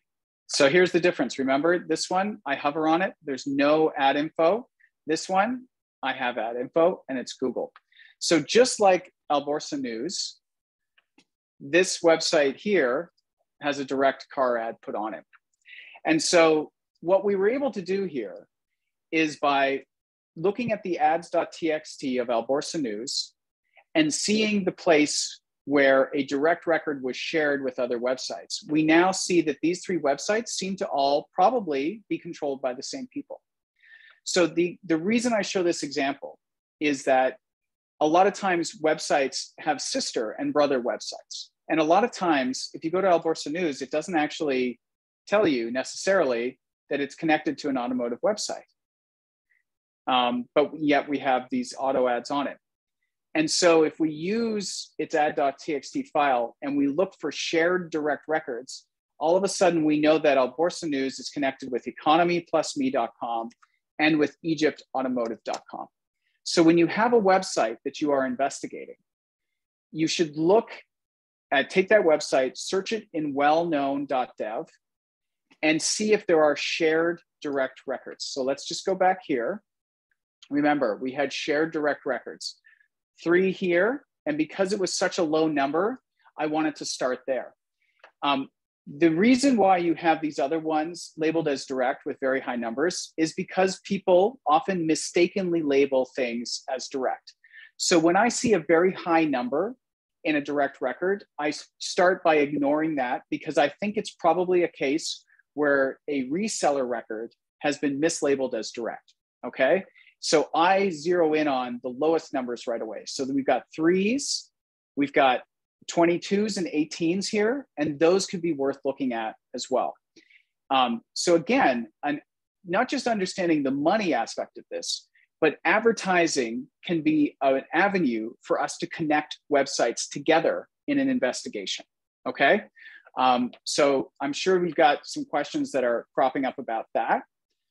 so here's the difference. Remember this one, I hover on it, there's no ad info. This one, I have ad info and it's Google. So just like Alborsa News, this website here has a direct car ad put on it. And so what we were able to do here is by looking at the ads.txt of Alborsa News and seeing the place where a direct record was shared with other websites, we now see that these 3 websites seem to all probably be controlled by the same people. So the reason I show this example is that a lot of times websites have sister and brother websites. And a lot of times, if you go to Alborsa News, it doesn't actually tell you necessarily that it's connected to an automotive website. But yet we have these auto ads on it. And so if we use its ad.txt file and we look for shared direct records, all of a sudden we know that Alborsa News is connected with economyplusme.com and with egyptautomotive.com. So when you have a website that you are investigating, you should look at, take that website, search it in wellknown.dev, and see if there are shared direct records. So let's just go back here. Remember, we had shared direct records, 3 here, and because it was such a low number, I wanted to start there. The reason why you have these other ones labeled as direct with very high numbers is because people often mistakenly label things as direct. So when I see a very high number in a direct record, I start by ignoring that because I think it's probably a case where a reseller record has been mislabeled as direct, okay? So I zero in on the lowest numbers right away. So we've got 3s, we've got 22s and 18s here, and those could be worth looking at as well. So again, not just understanding the money aspect of this, but advertising can be an avenue for us to connect websites together in an investigation, okay? So I'm sure we've got some questions that are cropping up about that.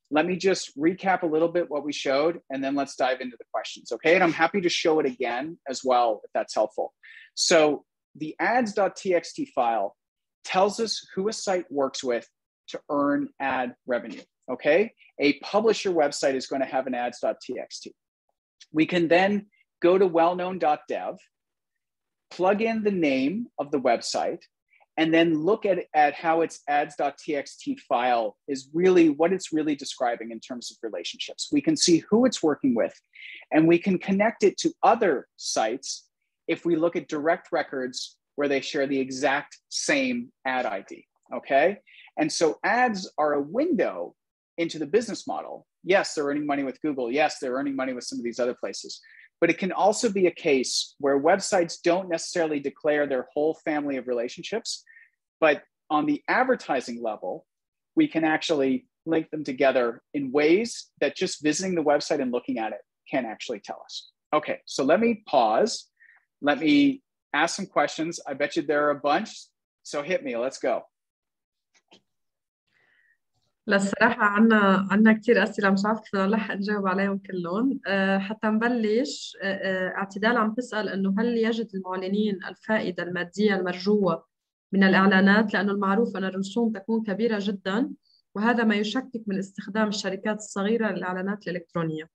Let me just recap a little bit what we showed, and then let's dive into the questions, okay? And I'm happy to show it again as well, if that's helpful. So the ads.txt file tells us who a site works with to earn ad revenue, okay? A publisher website is going to have an ads.txt. We can then go to wellknown.dev, plug in the name of the website, and then look at how its ads.txt file is really what it's really describing in terms of relationships. We can see who it's working with, and we can connect it to other sites if we look at direct records where they share the exact same ad ID, okay? And so ads are a window into the business model. Yes, they're earning money with Google. Yes, they're earning money with some of these other places. But it can also be a case where websites don't necessarily declare their whole family of relationships, but on the advertising level, we can actually link them together in ways that just visiting the website and looking at it can actually tell us. Okay, so let me pause. Let me ask some questions. I bet you there are a bunch. So hit me, let's go. للصراحة عنا كتير أسئلة مش عارفة كيف نلحق نجاوب عليهم كلهم. حتى نبلش، اعتدال عم تسأل إنه هل يجد المعلنين الفائدة المادية المرجوة من الإعلانات، لأنه المعروف أن الرسوم تكون كبيرة جدا وهذا ما يشكك من استخدام الشركات الصغيرة للإعلانات الإلكترونية.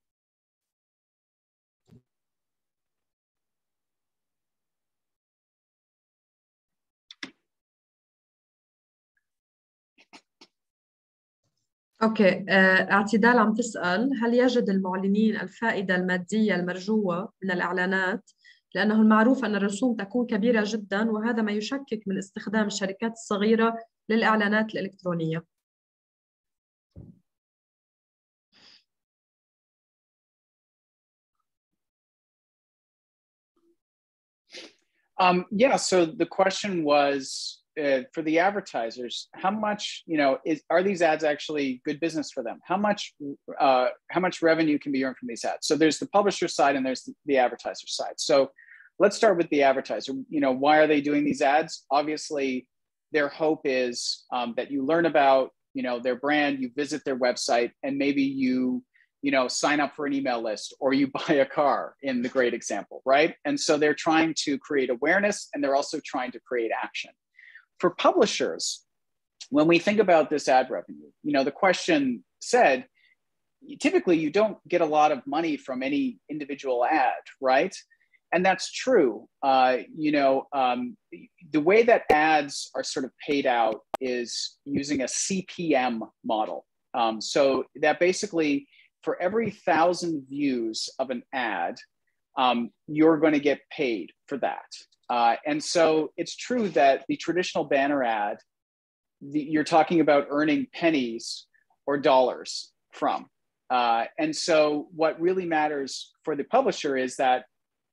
أوكي، اعتدال عم تسأل هل يجد المعلنين الفائدة المادية المرجوة من الإعلانات، لأنه المعروف أن الرسوم تكون كبيرة جدا وهذا ما يشكك من استخدام الشركات الصغيرة للإعلانات الإلكترونية. Yeah, so the question was, for the advertisers, how much, are these ads actually good business for them? How much revenue can be earned from these ads? So there's the publisher side and there's the advertiser side. So let's start with the advertiser. Why are they doing these ads? Obviously, their hope is that you learn about, their brand, you visit their website, and maybe you sign up for an email list or you buy a car in the great example, right? And so they're trying to create awareness and they're also trying to create action. For publishers, when we think about this ad revenue, the question said, typically you don't get a lot of money from any individual ad, right? And that's true. The way that ads are sort of paid out is using a CPM model. So that basically for every 1,000 views of an ad, you're going to get paid for that. And so it's true that the traditional banner ad, you're talking about earning pennies or dollars from. And so what really matters for the publisher is that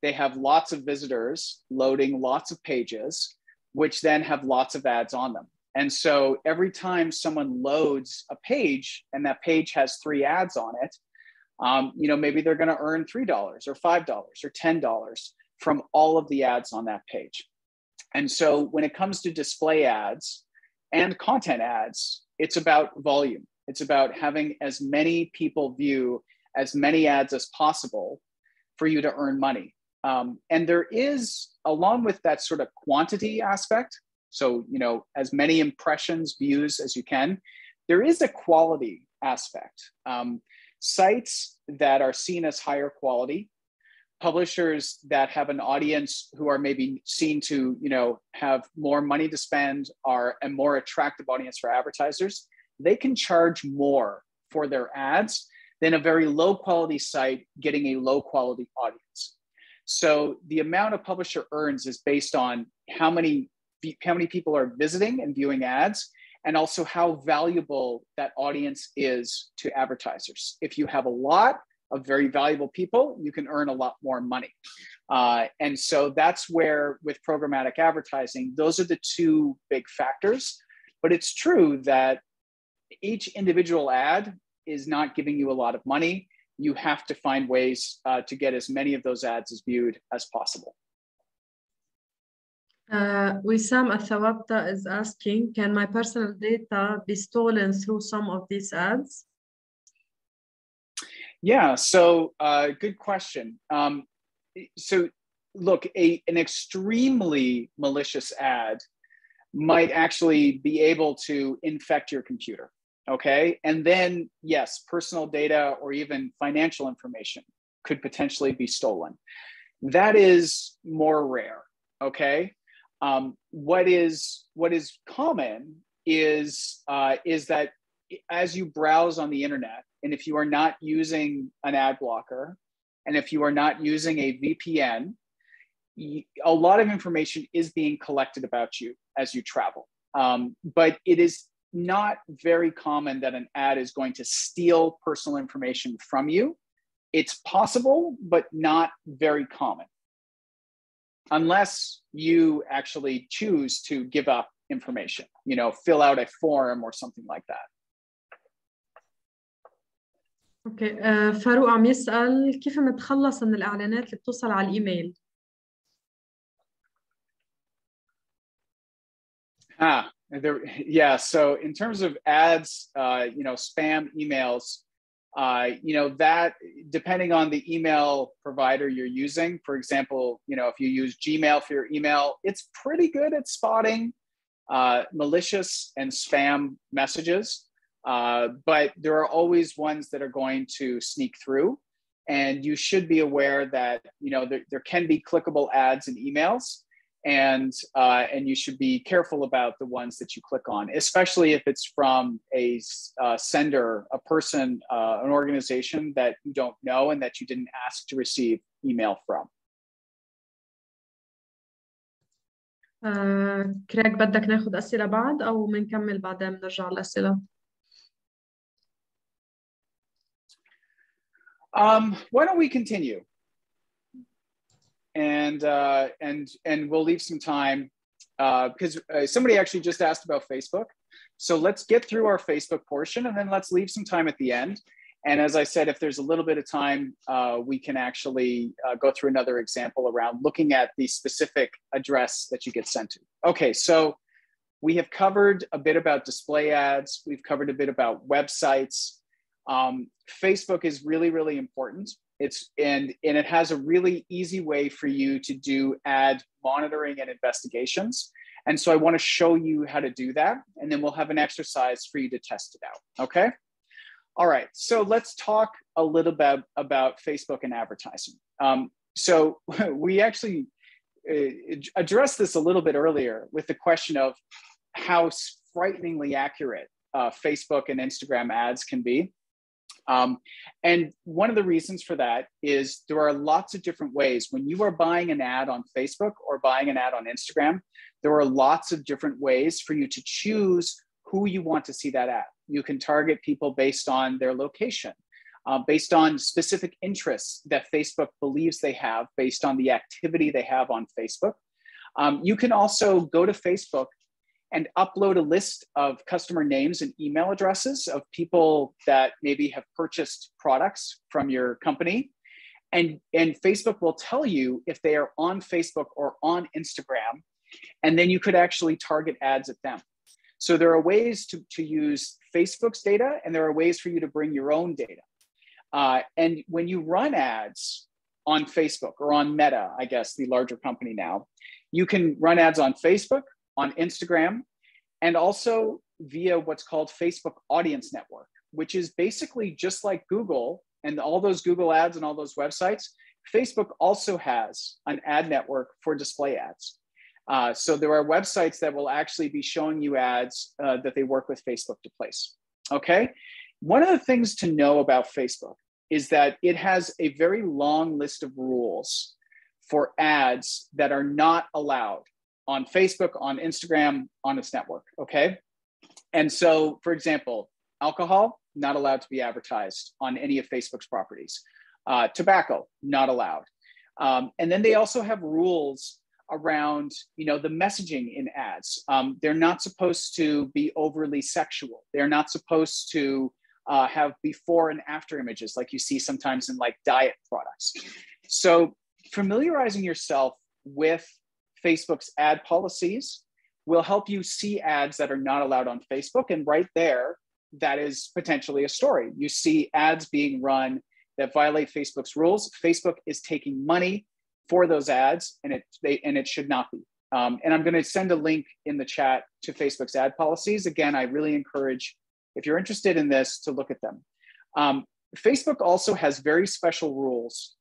they have lots of visitors loading lots of pages, which then have lots of ads on them. And so every time someone loads a page and that page has 3 ads on it, maybe they're going to earn $3 or $5 or $10 from all of the ads on that page. And so when it comes to display ads and content ads, it's about volume. It's about having as many people view as many ads as possible for you to earn money. And there is, along with that sort of quantity aspect, so, as many impressions, views as you can, there is a quality aspect. Sites that are seen as higher quality, publishers that have an audience who are maybe seen to, have more money to spend, are a more attractive audience for advertisers, they can charge more for their ads than a very low quality site getting a low quality audience. So the amount a publisher earns is based on how many people are visiting and viewing ads, and also how valuable that audience is to advertisers. If you have a lot of very valuable people, you can earn a lot more money. And so that's where, with programmatic advertising, those are the 2 big factors. But it's true that each individual ad is not giving you a lot of money. You have to find ways to get as many of those ads as viewed as possible. Wissam Athawabta is asking, can my personal data be stolen through some of these ads? Yeah, so good question. So look, an extremely malicious ad might actually be able to infect your computer, okay? And then, yes, personal data or even financial information could potentially be stolen. That is more rare, okay? What is common is that as you browse on the internet, and if you are not using an ad blocker, and if you are not using a VPN, a lot of information is being collected about you as you travel. But it is not very common that an ad is going to steal personal information from you. It's possible, but not very common, unless you actually choose to give up information, fill out a form or something like that. اوكي. فاروق عم يسأل كيف نتخلص من الإعلانات اللي بتوصل على الإيميل؟ Yeah, so in terms of ads, spam emails, that depending on the email provider you're using, for example, if you use Gmail for your email, it's pretty good at spotting malicious and spam messages. But there are always ones that are going to sneak through. And you should be aware that, there can be clickable ads in emails. And you should be careful about the ones that you click on, especially if it's from a sender, a person, an organization that you don't know and that you didn't ask to receive email from. كريك بدك ناخد أسئلة بعد أو منكمل بعدين بنرجع الأسئلة؟ Why don't we continue? And we'll leave some time because somebody actually just asked about Facebook. So let's get through our Facebook portion and then let's leave some time at the end. And as I said, if there's a little bit of time, we can actually go through another example around looking at the specific address that you get sent to. Okay, so we have covered a bit about display ads. We've covered a bit about websites. Facebook is really, really important. And it has a really easy way for you to do ad monitoring and investigations. And so I want to show you how to do that. And then we'll have an exercise for you to test it out. Okay. All right. So let's talk a little bit about Facebook and advertising. So we actually addressed this a little bit earlier with the question of how frighteningly accurate Facebook and Instagram ads can be. And one of the reasons for that is there are lots of different ways. When you are buying an ad on Facebook or buying an ad on Instagram, there are lots of different ways for you to choose who you want to see that ad. You can target people based on their location, based on specific interests that Facebook believes they have, based on the activity they have on Facebook. You can also go to Facebook and upload a list of customer names and email addresses of people that maybe have purchased products from your company. And Facebook will tell you if they are on Facebook or on Instagram, and then you could actually target ads at them. So there are ways to use Facebook's data, and there are ways for you to bring your own data. And when you run ads on Facebook or on Meta, I guess the larger company now, you can run ads on Facebook, on Instagram, and also via what's called Facebook Audience Network, which is basically just like Google and all those Google ads and all those websites. Facebook also has an ad network for display ads. So there are websites that will actually be showing you ads that they work with Facebook to place. Okay. One of the things to know about Facebook is that it has a very long list of rules for ads that are not allowed on Facebook, on Instagram, on its network, okay? And so, for example, alcohol, not allowed to be advertised on any of Facebook's properties. Tobacco, not allowed. And then they also have rules around, the messaging in ads. They're not supposed to be overly sexual. They're not supposed to have before and after images like you see sometimes in like diet products. So familiarizing yourself with Facebook's ad policies will help you see ads that are not allowed on Facebook. And right there, that is potentially a story. You see ads being run that violate Facebook's rules. Facebook is taking money for those ads, and it should not be. And I'm going to send a link in the chat to Facebook's ad policies. Again, I really encourage, if you're interested in this, to look at them. Facebook also has very special rules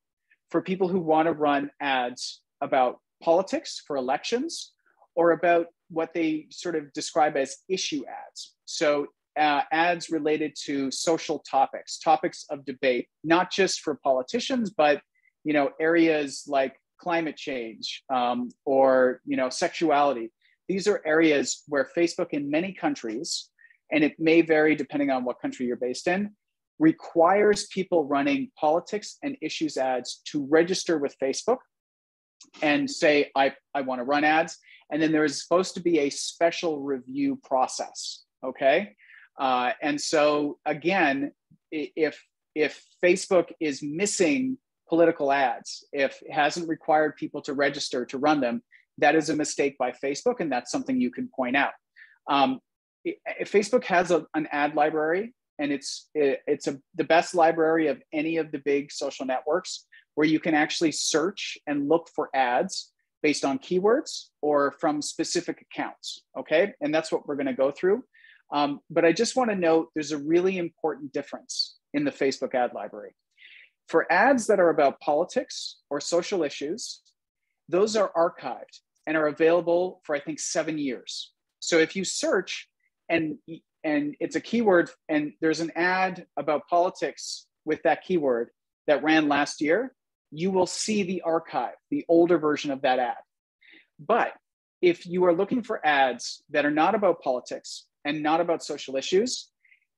for people who want to run ads about politics for elections, or about what they sort of describe as issue ads. So ads related to social topics of debate, not just for politicians, but areas like climate change or sexuality. These are areas where Facebook in many countries, and it may vary depending on what country you're based in, requires people running politics and issues ads to register with Facebook and say, I want to run ads. And then there is supposed to be a special review process, okay? And so again, if if Facebook is missing political ads, if it hasn't required people to register to run them, that is a mistake by Facebook, and that's something you can point out. Facebook has an ad library, and it's the best library of any of the big social networks, where you can actually search and look for ads based on keywords or from specific accounts, okay? And that's what we're gonna go through. But I just wanna note there's a really important difference in the Facebook ad library. For ads that are about politics or social issues, those are archived and are available for, I think, 7 years. So if you search and it's a keyword and there's an ad about politics with that keyword that ran last year, you will see the archive, the older version of that ad. But if you are looking for ads that are not about politics and not about social issues,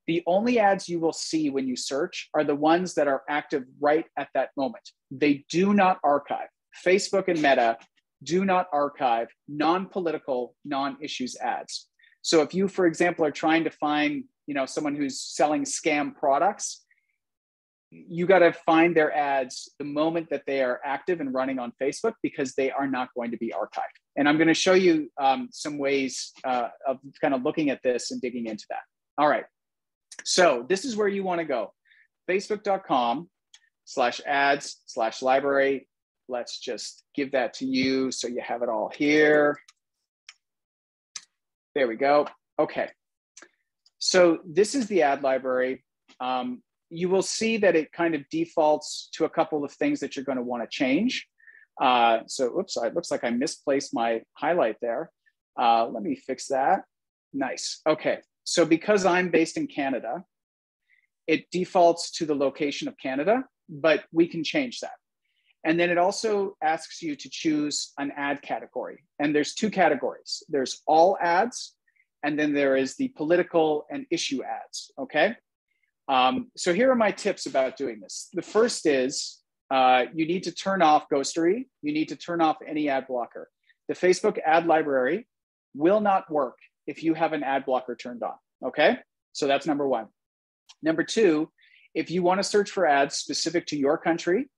the only ads you will see when you search are the ones that are active right at that moment. They do not archive. Facebook and Meta do not archive non-political, non-issues ads. So if you, for example, are trying to find, someone who's selling scam products, you got to find their ads the moment that they are active and running on Facebook, because they are not going to be archived. And I'm going to show you some ways of kind of looking at this and digging into that. All right. So this is where you want to go. Facebook.com/ads/library. Let's just give that to you so you have it all here. There we go. Okay. So this is the ad library. You will see that it kind of defaults to a couple of things that you're going to want to change. So, oops, it looks like I misplaced my highlight there. Let me fix that. Nice. Okay. So because I'm based in Canada, it defaults to the location of Canada, but we can change that. And then it also asks you to choose an ad category. And there's 2 categories. There's all ads, and then there is the political and issue ads, okay? So here are my tips about doing this. The first is you need to turn off ghostery. You need to turn off any ad blocker. The Facebook ad library will not work if you have an ad blocker turned on, okay? So that's number 1. Number 2, if you want to search for ads specific to your country,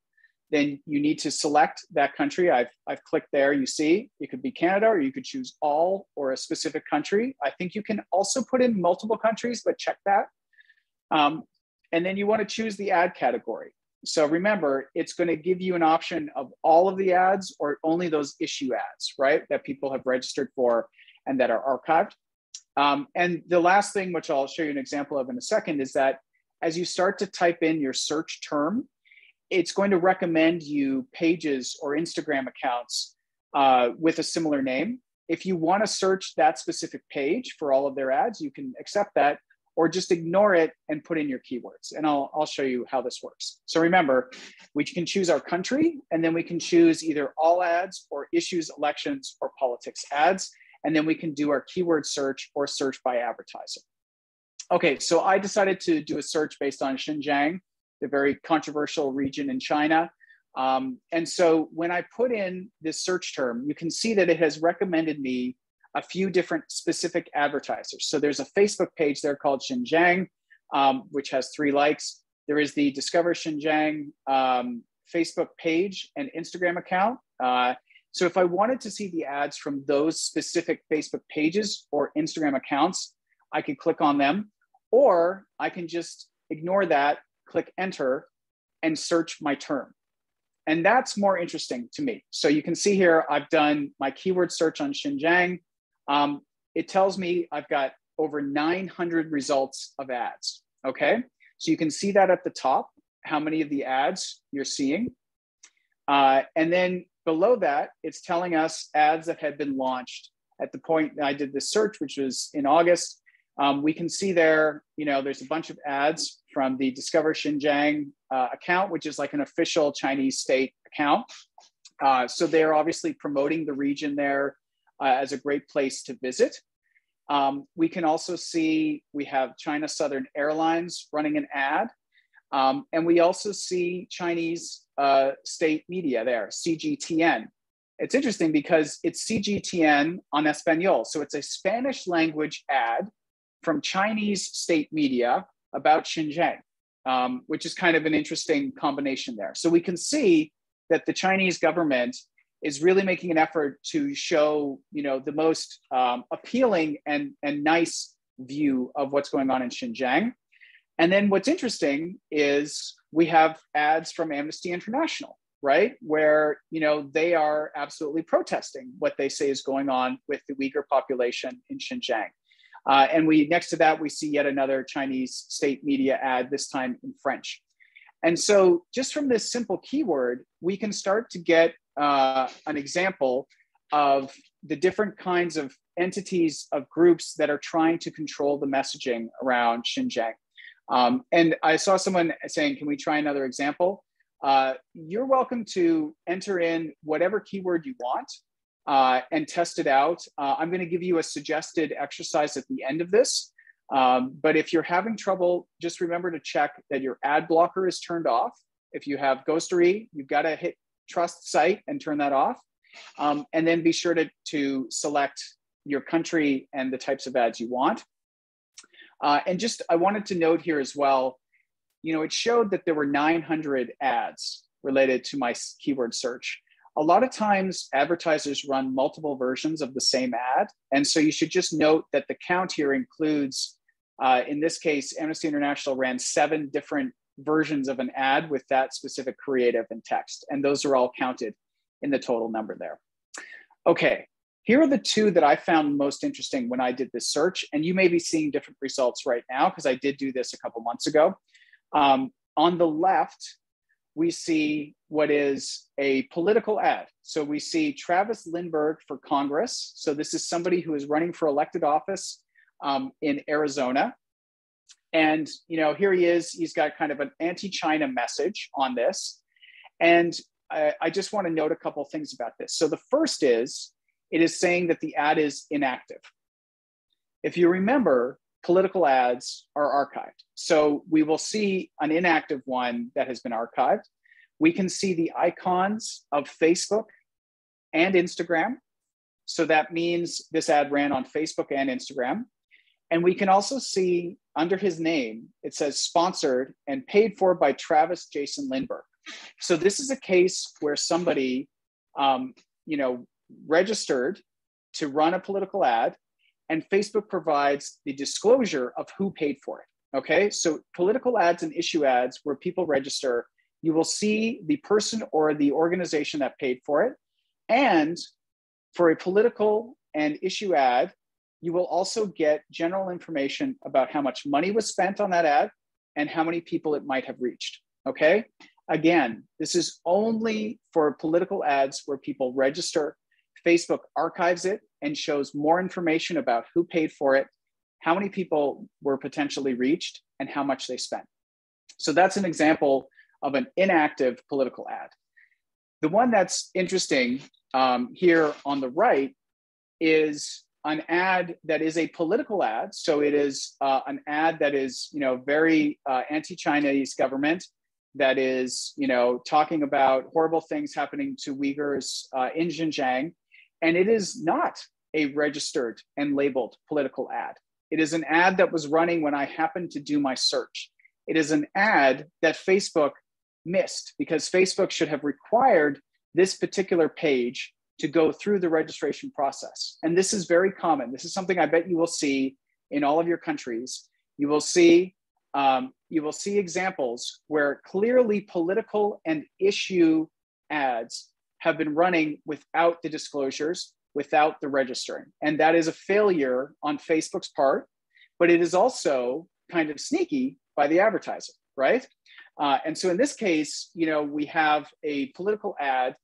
then you need to select that country. I've clicked there, you see, it could be Canada, or you could choose all or a specific country. I think you can also put in multiple countries, but check that. And then you want to choose the ad category. So remember, it's going to give you an option of all of the ads or only those issue ads, right? That people have registered for and that are archived. And the last thing, which I'll show you an example of in a second, is that as you start to type in your search term, it's going to recommend you pages or Instagram accounts with a similar name. If you want to search that specific page for all of their ads, you can accept that, or just ignore it and put in your keywords. And I'll show you how this works. So remember, we can choose our country, and then we can choose either all ads or issues, elections, or politics ads. And then we can do our keyword search or search by advertiser. Okay, so I decided to do a search based on Xinjiang, the very controversial region in China. And so when I put in this search term, you can see that it has recommended me a few different specific advertisers. So there's a Facebook page there called Xinjiang, which has 3 likes. There is the Discover Xinjiang Facebook page and Instagram account. So if I wanted to see the ads from those specific Facebook pages or Instagram accounts, I could click on them, or I can just ignore that, click enter, and search my term. And that's more interesting to me. So you can see here, I've done my keyword search on Xinjiang. It tells me I've got over 900 results of ads, okay? So you can see that at the top, how many of the ads you're seeing. And then below that, it's telling us ads that had been launched at the point that I did this search, which was in August. We can see there, there's a bunch of ads from the Discover Xinjiang account, which is like an official Chinese state account. So they're obviously promoting the region there as a great place to visit. We can also see we have China Southern Airlines running an ad. And we also see Chinese state media there, CGTN. It's interesting because it's CGTN en Espanol. So it's a Spanish language ad from Chinese state media about Xinjiang. which is kind of an interesting combination there. So we can see that the Chinese government is really making an effort to show, the most appealing and nice view of what's going on in Xinjiang. And then what's interesting is we have ads from Amnesty International, right? Where, they are absolutely protesting what they say is going on with the Uyghur population in Xinjiang. And next to that, we see yet another Chinese state media ad, this time in French. And so just from this simple keyword, we can start to get an example of the different kinds of entities, of groups that are trying to control the messaging around Xinjiang. And I saw someone saying, can we try another example? You're welcome to enter in whatever keyword you want and test it out. I'm going to give you a suggested exercise at the end of this. But if you're having trouble, just remember to check that your ad blocker is turned off. If you have ghostery, you've got to hit trust site and turn that off. And then be sure to select your country and the types of ads you want. And just, I wanted to note here as well, it showed that there were 900 ads related to my keyword search. A lot of times advertisers run multiple versions of the same ad. And so you should just note that the count here includes, in this case, Amnesty International ran 7 different versions of an ad with that specific creative and text. And those are all counted in the total number there. Okay, here are the 2 that I found most interesting when I did this search. And you may be seeing different results right now because I did do this a couple months ago. On the left, we see what is a political ad. So we see Travis Lindbergh for Congress. So this is somebody who is running for elected office in Arizona. And here he is, he's got kind of an anti-China message on this. And I just want to note a couple things about this. So the first is, it is saying that the ad is inactive. If you remember, political ads are archived. So we will see an inactive one that has been archived. We can see the icons of Facebook and Instagram. So that means this ad ran on Facebook and Instagram. And we can also see under his name, it says sponsored and paid for by Travis Jason Lindbergh. So this is a case where somebody, registered to run a political ad, and Facebook provides the disclosure of who paid for it. Okay, so political ads and issue ads where people register, you will see the person or the organization that paid for it. And for a political and issue ad, you will also get general information about how much money was spent on that ad and how many people it might have reached. Okay, again, this is only for political ads where people register. Facebook archives it and shows more information about who paid for it, how many people were potentially reached, and how much they spent. So that's an example of an inactive political ad. The one that's interesting here on the right is an ad that is a political ad. So it is an ad that is, very anti-Chinese government, that is, talking about horrible things happening to Uyghurs in Xinjiang. And it is not a registered and labeled political ad. It is an ad that was running when I happened to do my search. It is an ad that Facebook missed because Facebook should have required this particular page to go through the registration process. And this is very common. This is something I bet you will see in all of your countries. You will see examples where clearly political and issue ads have been running without the disclosures, without the registering. And that is a failure on Facebook's part, but it is also kind of sneaky by the advertiser, right? And so in this case, we have a political ad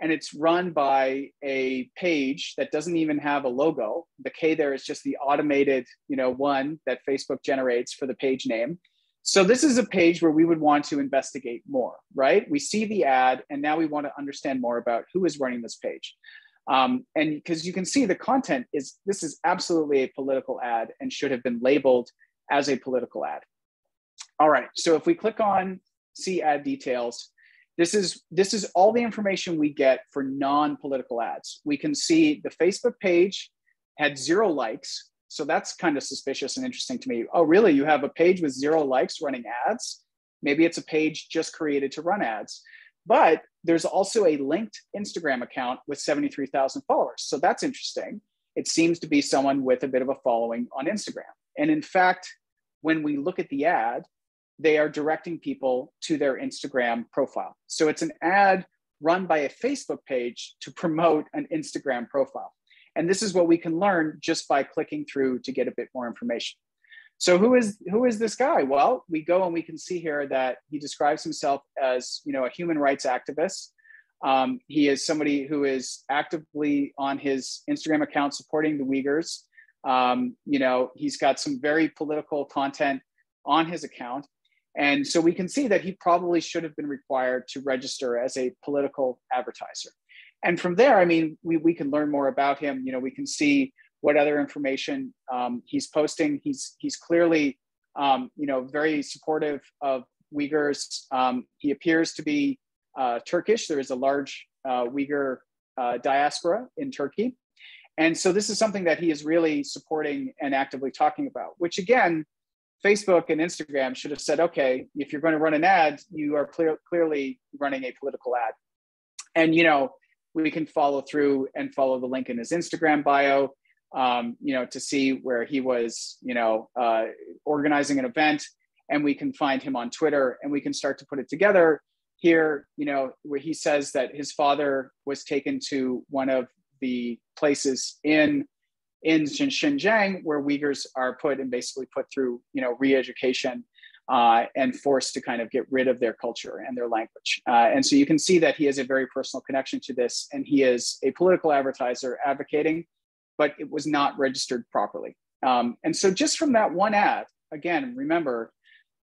and it's run by a page that doesn't even have a logo. The K there is just the automated, one that Facebook generates for the page name. So this is a page where we would want to investigate more, right? We see the ad and now we want to understand more about who is running this page. And because you can see the content this is absolutely a political ad and should have been labeled as a political ad. All right, so if we click on see ad details, this is all the information we get for non-political ads. We can see the Facebook page had 0 likes. So that's kind of suspicious and interesting to me. Oh, really? You have a page with 0 likes running ads? Maybe it's a page just created to run ads, but there's also a linked Instagram account with 73,000 followers. So that's interesting. It seems to be someone with a bit of a following on Instagram. And in fact, when we look at the ad, they are directing people to their Instagram profile. So it's an ad run by a Facebook page to promote an Instagram profile. And this is what we can learn just by clicking through to get a bit more information. So who is this guy? Well, we go and we can see here that he describes himself as, a human rights activist. He is somebody who is actively on his Instagram account supporting the Uyghurs. He's got some very political content on his account. And so we can see that he probably should have been required to register as a political advertiser. And from there, I mean, we can learn more about him. We can see what other information he's posting. He's clearly, very supportive of Uyghurs. He appears to be Turkish. There is a large Uyghur diaspora in Turkey. And so this is something that he is really supporting and actively talking about, which again, Facebook and Instagram should have said, okay, if you're going to run an ad, you are clearly running a political ad. And, we can follow through and follow the link in his Instagram bio, to see where he was, organizing an event, and we can find him on Twitter, and we can start to put it together here, where he says that his father was taken to one of the places in Xinjiang where Uyghurs are put and basically put through, re-education and forced to kind of get rid of their culture and their language. And so you can see that he has a very personal connection to this, and he is a political advertiser advocating, but it was not registered properly. And so just from that one ad, again, remember,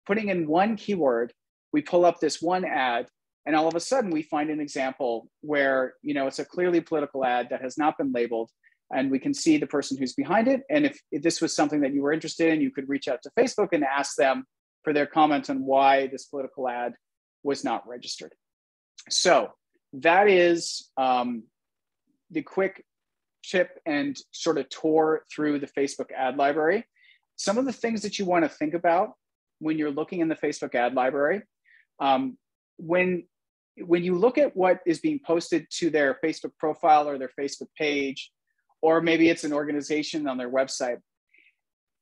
putting in one keyword, we pull up this one ad, and all of a sudden we find an example where, it's a clearly political ad that has not been labeled, and we can see the person who's behind it. And if this was something that you were interested in, you could reach out to Facebook and ask them for their comment on why this political ad was not registered. So that is the quick tip and sort of tour through the Facebook ad library. Some of the things that you want to think about when you're looking in the Facebook ad library, when you look at what is being posted to their Facebook profile or their Facebook page, or maybe it's an organization on their website,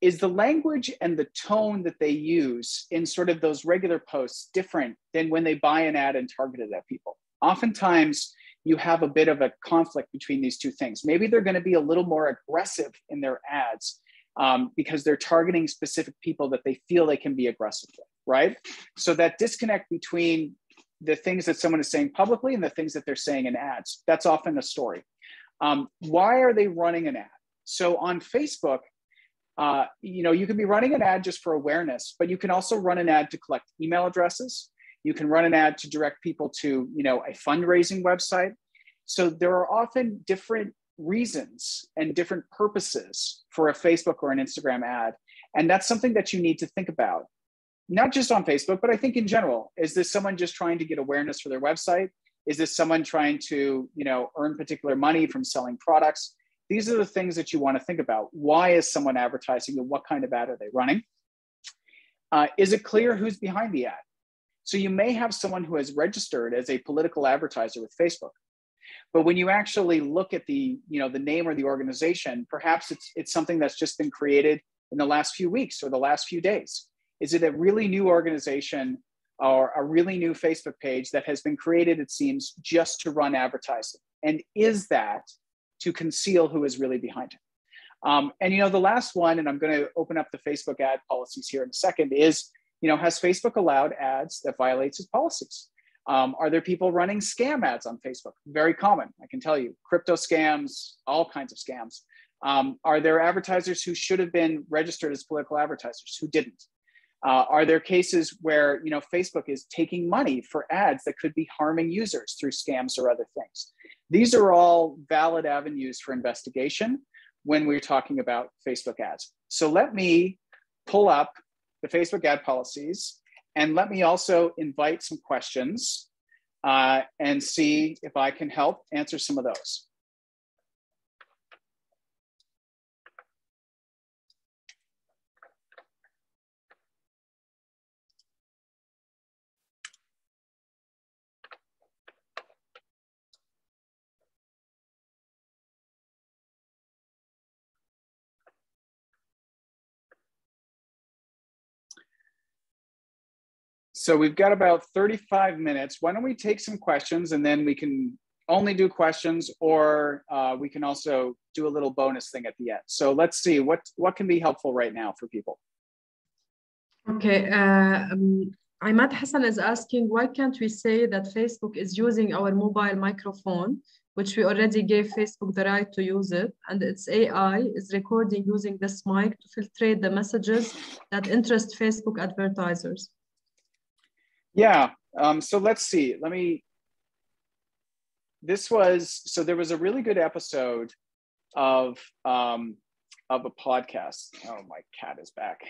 is the language and the tone that they use in sort of those regular posts different than when they buy an ad and target it at people? Oftentimes, you have a bit of a conflict between these two things. Maybe they're going to be a little more aggressive in their ads because they're targeting specific people that they feel they can be aggressive with, right? So that disconnect between the things that someone is saying publicly and the things that they're saying in ads, that's often a story. Why are they running an ad? So on Facebook, you can be running an ad just for awareness, but you can also run an ad to collect email addresses. You can run an ad to direct people to, a fundraising website. So there are often different reasons and different purposes for a Facebook or an Instagram ad. And that's something that you need to think about, not just on Facebook, but I think in general. Is this someone just trying to get awareness for their website? Is this someone trying to, earn particular money from selling products? These are the things that you want to think about. Why is someone advertising, and what kind of ad are they running? Is it clear who's behind the ad? So you may have someone who has registered as a political advertiser with Facebook, but when you actually look at the name or the organization, perhaps it's something that's just been created in the last few weeks or the last few days. Is it a really new organization or a really new Facebook page that has been created, it seems, just to run advertising? And is that to conceal who is really behind it? And the last one, and I'm going to open up the Facebook ad policies here in a second, is, has Facebook allowed ads that violates its policies? Are there people running scam ads on Facebook? Very common, I can tell you. Crypto scams, all kinds of scams. Are there advertisers who should have been registered as political advertisers who didn't? Are there cases where Facebook is taking money for ads that could be harming users through scams or other things? These are all valid avenues for investigation when we're talking about Facebook ads. So let me pull up the Facebook ad policies, and let me also invite some questions and see if I can help answer some of those. So we've got about 35 minutes. Why don't we take some questions, and then we can only do questions, or we can also do a little bonus thing at the end. So let's see what can be helpful right now for people. Okay. Imad Hassan is asking, why can't we say that Facebook is using our mobile microphone, which we already gave Facebook the right to use it, and its AI is recording using this mic to filtrate the messages that interest Facebook advertisers? Yeah, so let's see. So there was a really good episode of a podcast. Oh, my cat is back.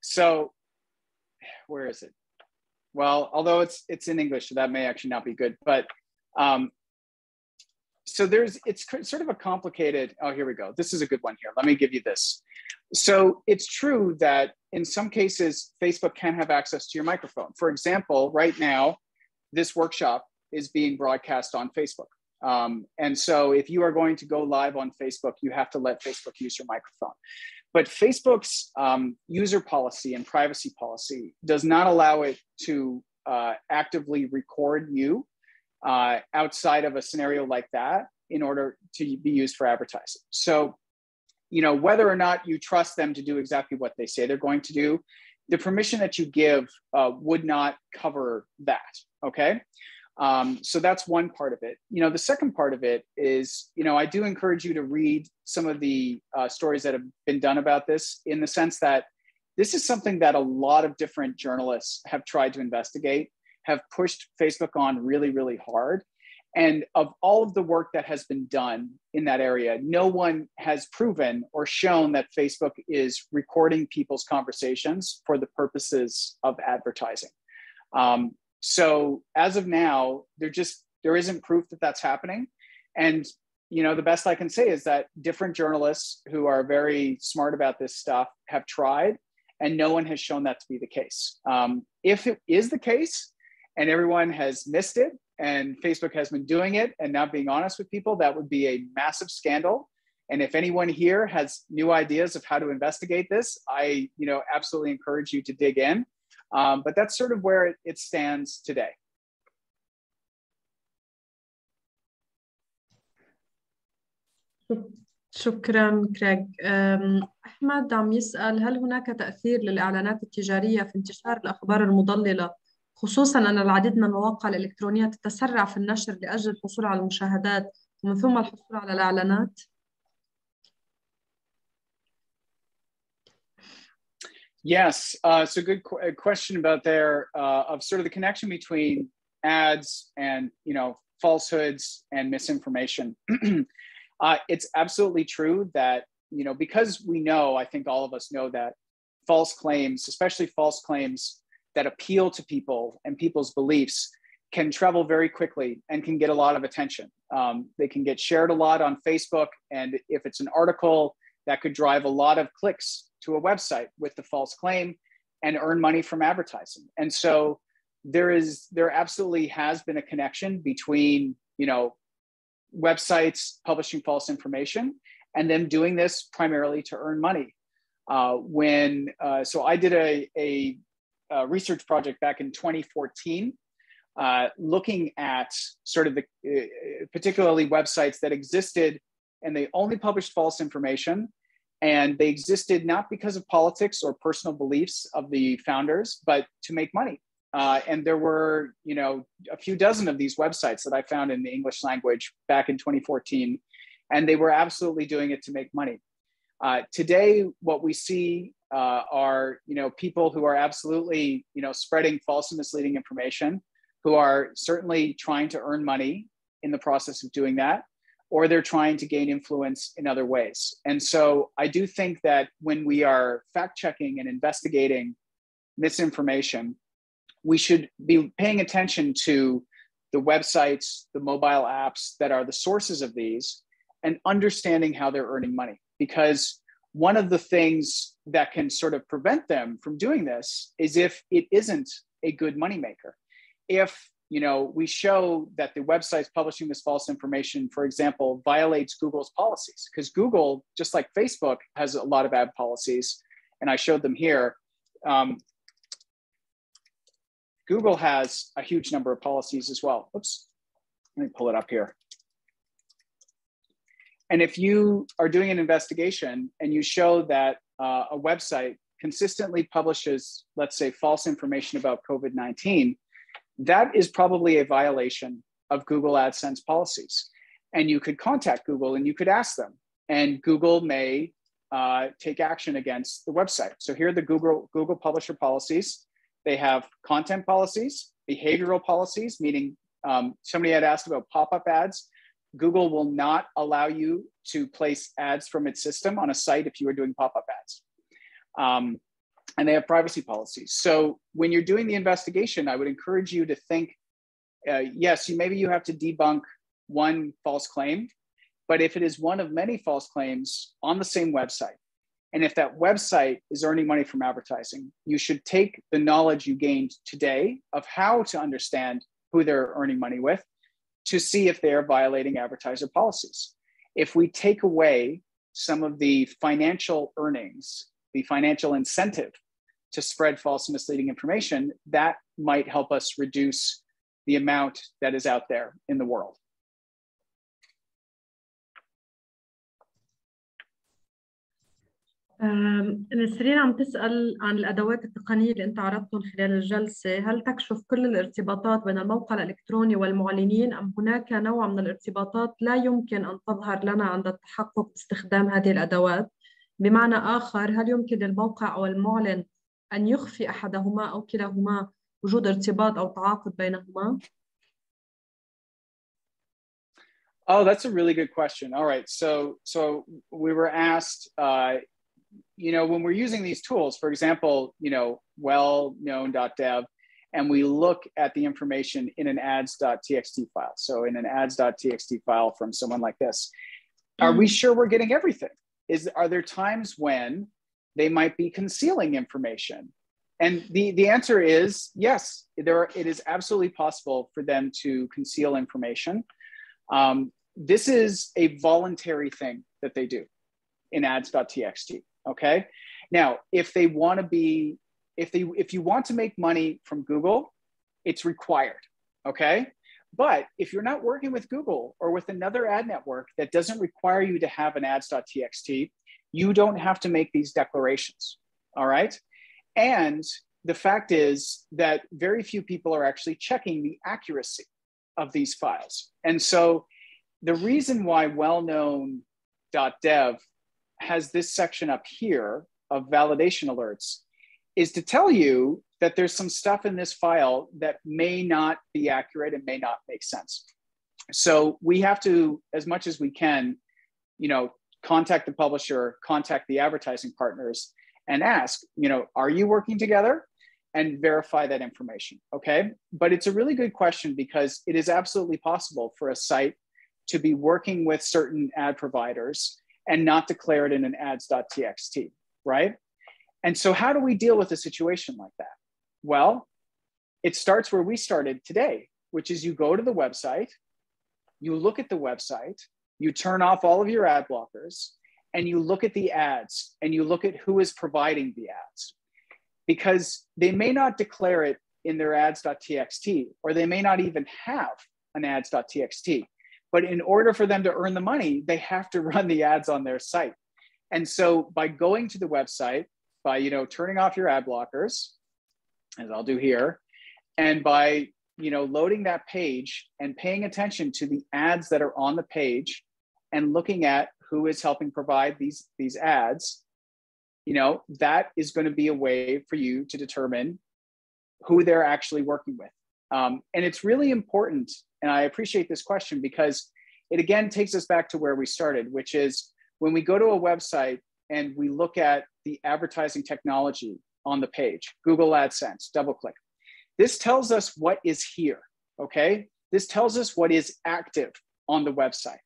So where is it? Well, although it's in English, so that may actually not be good, but so it's sort of a complicated, oh, here we go. This is a good one here. Let me give you this. So it's true that in some cases, Facebook can have access to your microphone. For example, right now, this workshop is being broadcast on Facebook. And so if you are going to go live on Facebook, you have to let Facebook use your microphone. But Facebook's user policy and privacy policy does not allow it to actively record you outside of a scenario like that in order to be used for advertising. So, whether or not you trust them to do exactly what they say they're going to do, the permission that you give would not cover that, okay? So that's one part of it. The second part of it is, I do encourage you to read some of the stories that have been done about this, in the sense that this is something that a lot of different journalists have tried to investigate, have pushed Facebook on really, really hard. And of all of the work that has been done in that area, no one has proven or shown that Facebook is recording people's conversations for the purposes of advertising. So as of now, there isn't proof that that's happening. And, the best I can say is that different journalists who are very smart about this stuff have tried, and no one has shown that to be the case. If it is the case, and everyone has missed it, and Facebook has been doing it and not being honest with people, that would be a massive scandal. And if anyone here has new ideas of how to investigate this, I absolutely encourage you to dig in. But that's sort of where it stands today. شكرا كريغ. أحمد عم يسأل، هل هناك تأثير للإعلانات التجارية في انتشار الأخبار المضللة، خصوصا أن العديد من المواقع الإلكترونية تتسرع في النشر لأجل الحصول على المشاهدات ومن ثم الحصول على الإعلانات؟ Yes, so good question about there of sort of the connection between ads and falsehoods and misinformation. It's absolutely true that because we know, I think all of us know, that false claims, especially false claims that appeal to people and people's beliefs, can travel very quickly and can get a lot of attention. They can get shared a lot on Facebook, and if it's an article, that could drive a lot of clicks to a website with the false claim and earn money from advertising. And so there absolutely has been a connection between, websites publishing false information and them doing this primarily to earn money. So I did a research project back in 2014, looking at sort of the particularly websites that existed and they only published false information. And they existed not because of politics or personal beliefs of the founders, but to make money. And there were, a few dozen of these websites that I found in the English language back in 2014, and they were absolutely doing it to make money. Today, what we see are, people who are absolutely, spreading false and misleading information, who are certainly trying to earn money in the process of doing that, or they're trying to gain influence in other ways. And so I do think that when we are fact-checking and investigating misinformation, we should be paying attention to the websites, the mobile apps that are the sources of these, and understanding how they're earning money. Because one of the things that can sort of prevent them from doing this is if it isn't a good moneymaker. If we show that the websites publishing this false information, for example, violates Google's policies, because Google, just like Facebook, has a lot of ad policies, and I showed them here. Google has a huge number of policies as well. Oops, let me pull it up here. And if you are doing an investigation and you show that a website consistently publishes, let's say, false information about COVID-19, that is probably a violation of Google AdSense policies. And you could contact Google and you could ask them, and Google may take action against the website. So here are the Google publisher policies. They have content policies, behavioral policies, meaning somebody had asked about pop-up ads. Google will not allow you to place ads from its system on a site if you are doing pop-up ads. And they have privacy policies. So when you're doing the investigation, I would encourage you to think, yes, maybe you have to debunk one false claim, but if it is one of many false claims on the same website, and if that website is earning money from advertising, you should take the knowledge you gained today of how to understand who they're earning money with to see if they're violating advertiser policies. If we take away some of the financial earnings, the financial incentive to spread false and misleading information, that might help us reduce the amount that is out there in the world. نسرين عم تسأل عن الأدوات التقنية اللي أنت عرضتهم خلال الجلسة. هل تكشف كل الارتباطات بين الموقع الإلكتروني والمعلنين أم هناك نوع من الارتباطات لا يمكن أن تظهر لنا عند التحقق باستخدام هذه الأدوات؟ بمعنى آخر، هل يمكن للموقع أو المعلن أن يخفي أحدهما أو كلاهما وجود ارتباط أو تعاقد بينهما؟ Oh, that's a really good question. All right, so we were asked, when we're using these tools, for example, well-known.dev, and we look at the information in an ads.txt file. So in an ads.txt file from someone like this, are we sure we're getting everything? Are there times when they might be concealing information? And the answer is yes, it is absolutely possible for them to conceal information. This is a voluntary thing that they do in ads.txt. Okay. Now, if you want to make money from Google, it's required. Okay. But if you're not working with Google or with another ad network that doesn't require you to have an ads.txt, you don't have to make these declarations. All right. And the fact is that very few people are actually checking the accuracy of these files. And so the reason why well-known.dev has this section up here of validation alerts is to tell you that there's some stuff in this file that may not be accurate and may not make sense. So we have to, as much as we can, contact the publisher, contact the advertising partners and ask, are you working together? And verify that information, okay? But it's a really good question because it is absolutely possible for a site to be working with certain ad providers and not declare it in an ads.txt, right? And so how do we deal with a situation like that? Well, it starts where we started today, which is you go to the website, you look at the website, you turn off all of your ad blockers, and you look at the ads and you look at who is providing the ads. Because they may not declare it in their ads.txt, or they may not even have an ads.txt. But in order for them to earn the money, they have to run the ads on their site. And so by going to the website, by turning off your ad blockers, as I'll do here, and by loading that page and paying attention to the ads that are on the page and looking at who is helping provide these ads, that is going to be a way for you to determine who they're actually working with. And it's really important, and I appreciate this question because it again takes us back to where we started, which is when we go to a website and we look at the advertising technology on the page, Google AdSense, double click. This tells us what is here, okay? This tells us what is active on the website.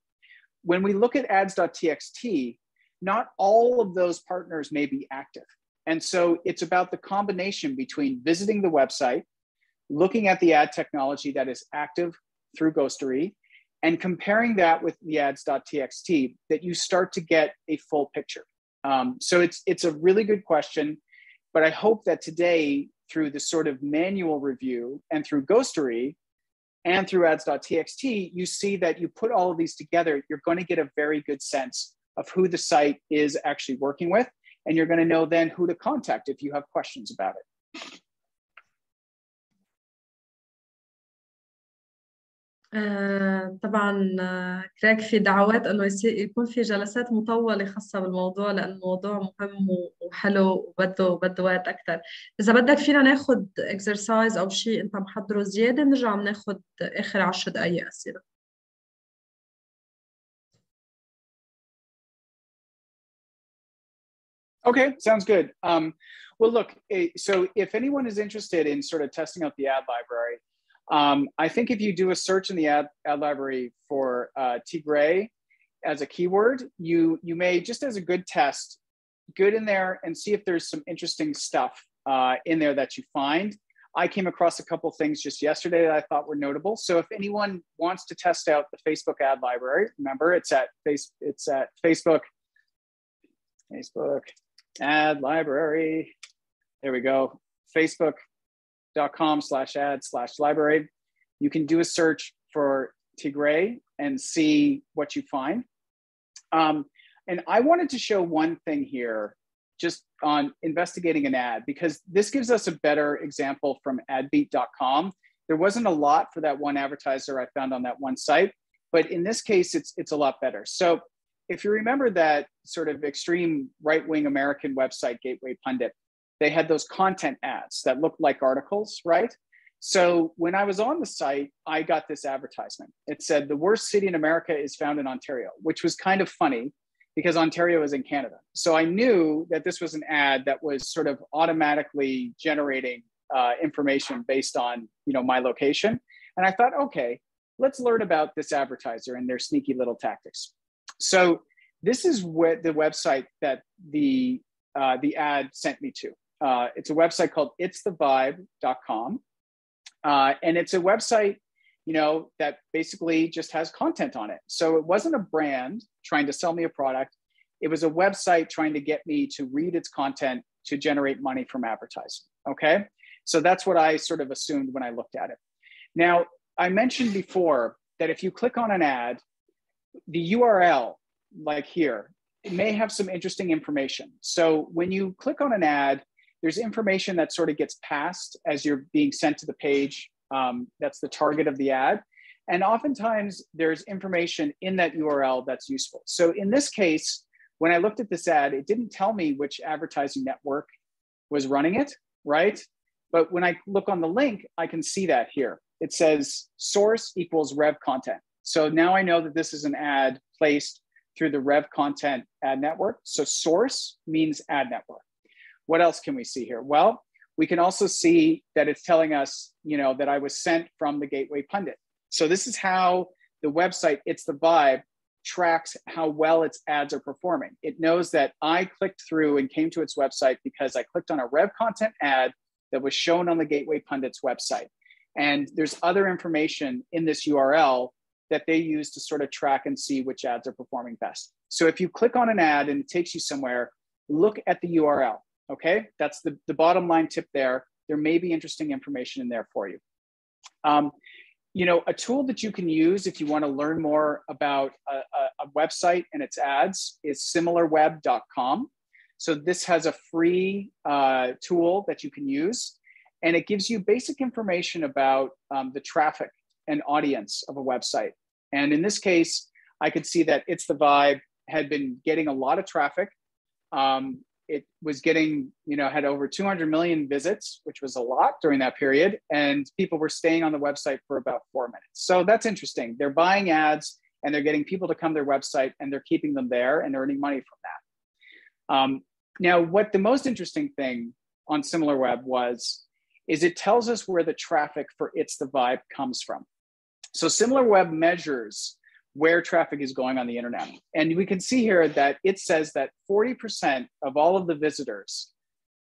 When we look at ads.txt, not all of those partners may be active. And so it's about the combination between visiting the website, looking at the ad technology that is active through Ghostery, and comparing that with the ads.txt that you start to get a full picture. So it's a really good question, but I hope that today through the sort of manual review and through ghostery and through ads.txt, you see that you put all of these together, you're going to get a very good sense of who the site is actually working with. And you're going to know then who to contact if you have questions about it. طبعا كراك في دعوات انه يكون في جلسات مطوله خاصه بالموضوع لانه الموضوع مهم وحلو وبده وقت اكثر. اذا بدك فينا ناخذ اكسرسايز او شيء انت محضره زياده نرجع بناخذ اخر 10 دقائق اسئله. Okay, sounds good. Well, look, so if anyone is interested in sort of testing out the ad library, I think if you do a search in the ad library for Tigray as a keyword, you may, just as a good test, go in there and see if there's some interesting stuff in there that you find. I came across a couple things just yesterday that I thought were notable. So if anyone wants to test out the Facebook ad library, remember it's at Facebook ad library. There we go. Facebook.com/ad/library. You can do a search for Tigray and see what you find. And I wanted to show one thing here just on investigating an ad, because this gives us a better example from adbeat.com. There wasn't a lot for that one advertiser I found on that one site, but in this case, it's a lot better. So if you remember that sort of extreme right-wing American website, Gateway Pundit, they had those content ads that looked like articles, right? So when I was on the site, I got this advertisement. It said, the worst city in America is found in Ontario, which was kind of funny because Ontario is in Canada. So I knew that this was an ad that was sort of automatically generating information based on, my location. And I thought, okay, let's learn about this advertiser and their sneaky little tactics. So this is what the website that the ad sent me to. It's a website called itsthevibe.com. And it's a website, that basically just has content on it. So it wasn't a brand trying to sell me a product. It was a website trying to get me to read its content to generate money from advertising. Okay. So that's what I sort of assumed when I looked at it. Now, I mentioned before that if you click on an ad, the URL, like here, it may have some interesting information. So when you click on an ad, there's information that sort of gets passed as you're being sent to the page. That's the target of the ad. And oftentimes there's information in that URL that's useful. So in this case, when I looked at this ad, it didn't tell me which advertising network was running it, right? But when I look on the link, I can see that here. It says source equals Rev Content. So now I know that this is an ad placed through the Rev Content ad network. So source means ad network. What else can we see here? Well, we can also see that it's telling us, that I was sent from the Gateway Pundit. So this is how the website, It's the Vibe, tracks how well its ads are performing. It knows that I clicked through and came to its website because I clicked on a Rev Content ad that was shown on the Gateway Pundit's website. And there's other information in this URL that they use to sort of track and see which ads are performing best. So if you click on an ad and it takes you somewhere, look at the URL. Okay, that's the bottom line tip there. There may be interesting information in there for you. A tool that you can use if you want to learn more about a website and its ads is similarweb.com. So this has a free tool that you can use, and it gives you basic information about the traffic and audience of a website. And in this case, I could see that It's the Vibe had been getting a lot of traffic. It was getting, had over 200 million visits, which was a lot during that period. And people were staying on the website for about 4 minutes. So that's interesting. They're buying ads and they're getting people to come to their website and they're keeping them there and earning money from that. Now, what the most interesting thing on SimilarWeb is it tells us where the traffic for It's the Vibe comes from. So SimilarWeb measures where traffic is going on the internet. And we can see here that it says that 40% of all of the visitors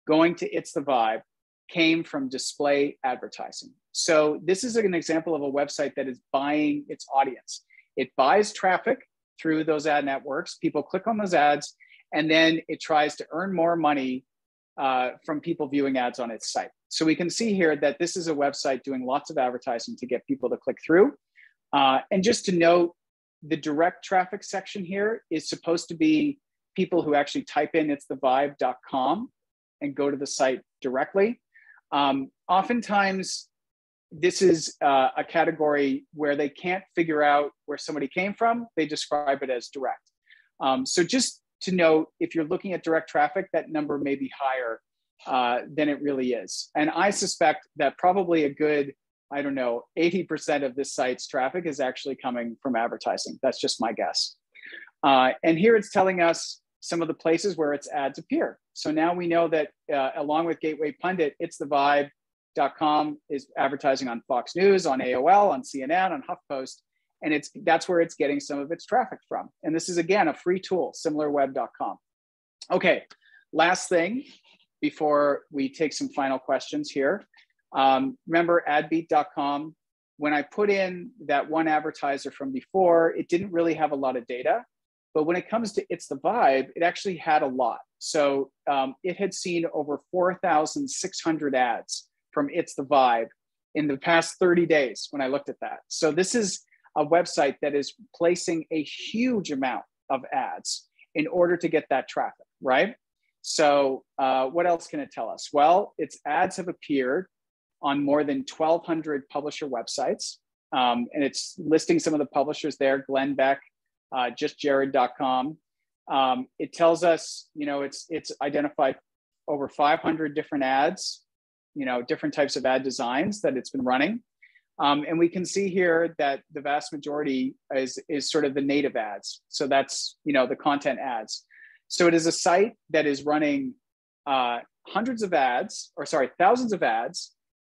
going to It's the Vibe came from display advertising. So this is an example of a website that is buying its audience. It buys traffic through those ad networks. People click on those ads, and then it tries to earn more money from people viewing ads on its site. So we can see here that this is a website doing lots of advertising to get people to click through. And just to note, the direct traffic section here is supposed to be people who actually type in itsthevibe.com and go to the site directly. Oftentimes, this is a category where they can't figure out where somebody came from. They describe it as direct. So just to note, if you're looking at direct traffic, that number may be higher than it really is. And I suspect that probably a good, I don't know, 80% of this site's traffic is actually coming from advertising. That's just my guess. And here it's telling us some of the places where its ads appear. So now we know that along with Gateway Pundit, itsthevibe.com is advertising on Fox News, on AOL, on CNN, on HuffPost, and that's where it's getting some of its traffic from. And this is, again, a free tool, similarweb.com. Okay, last thing before we take some final questions here. Remember adbeat.com? When I put in that one advertiser from before, it didn't really have a lot of data. But when it comes to It's the Vibe, it actually had a lot. So it had seen over 4,600 ads from It's the Vibe in the past 30 days when I looked at that. So this is a website that is placing a huge amount of ads in order to get that traffic, right? So what else can it tell us? Well, its ads have appeared on more than 1,200 publisher websites. And it's listing some of the publishers there, Glenn Beck, justjared.com. It tells us, it's identified over 500 different ads, different types of ad designs that it's been running. And we can see here that the vast majority is sort of the native ads. So that's, the content ads. So it is a site that is running thousands of ads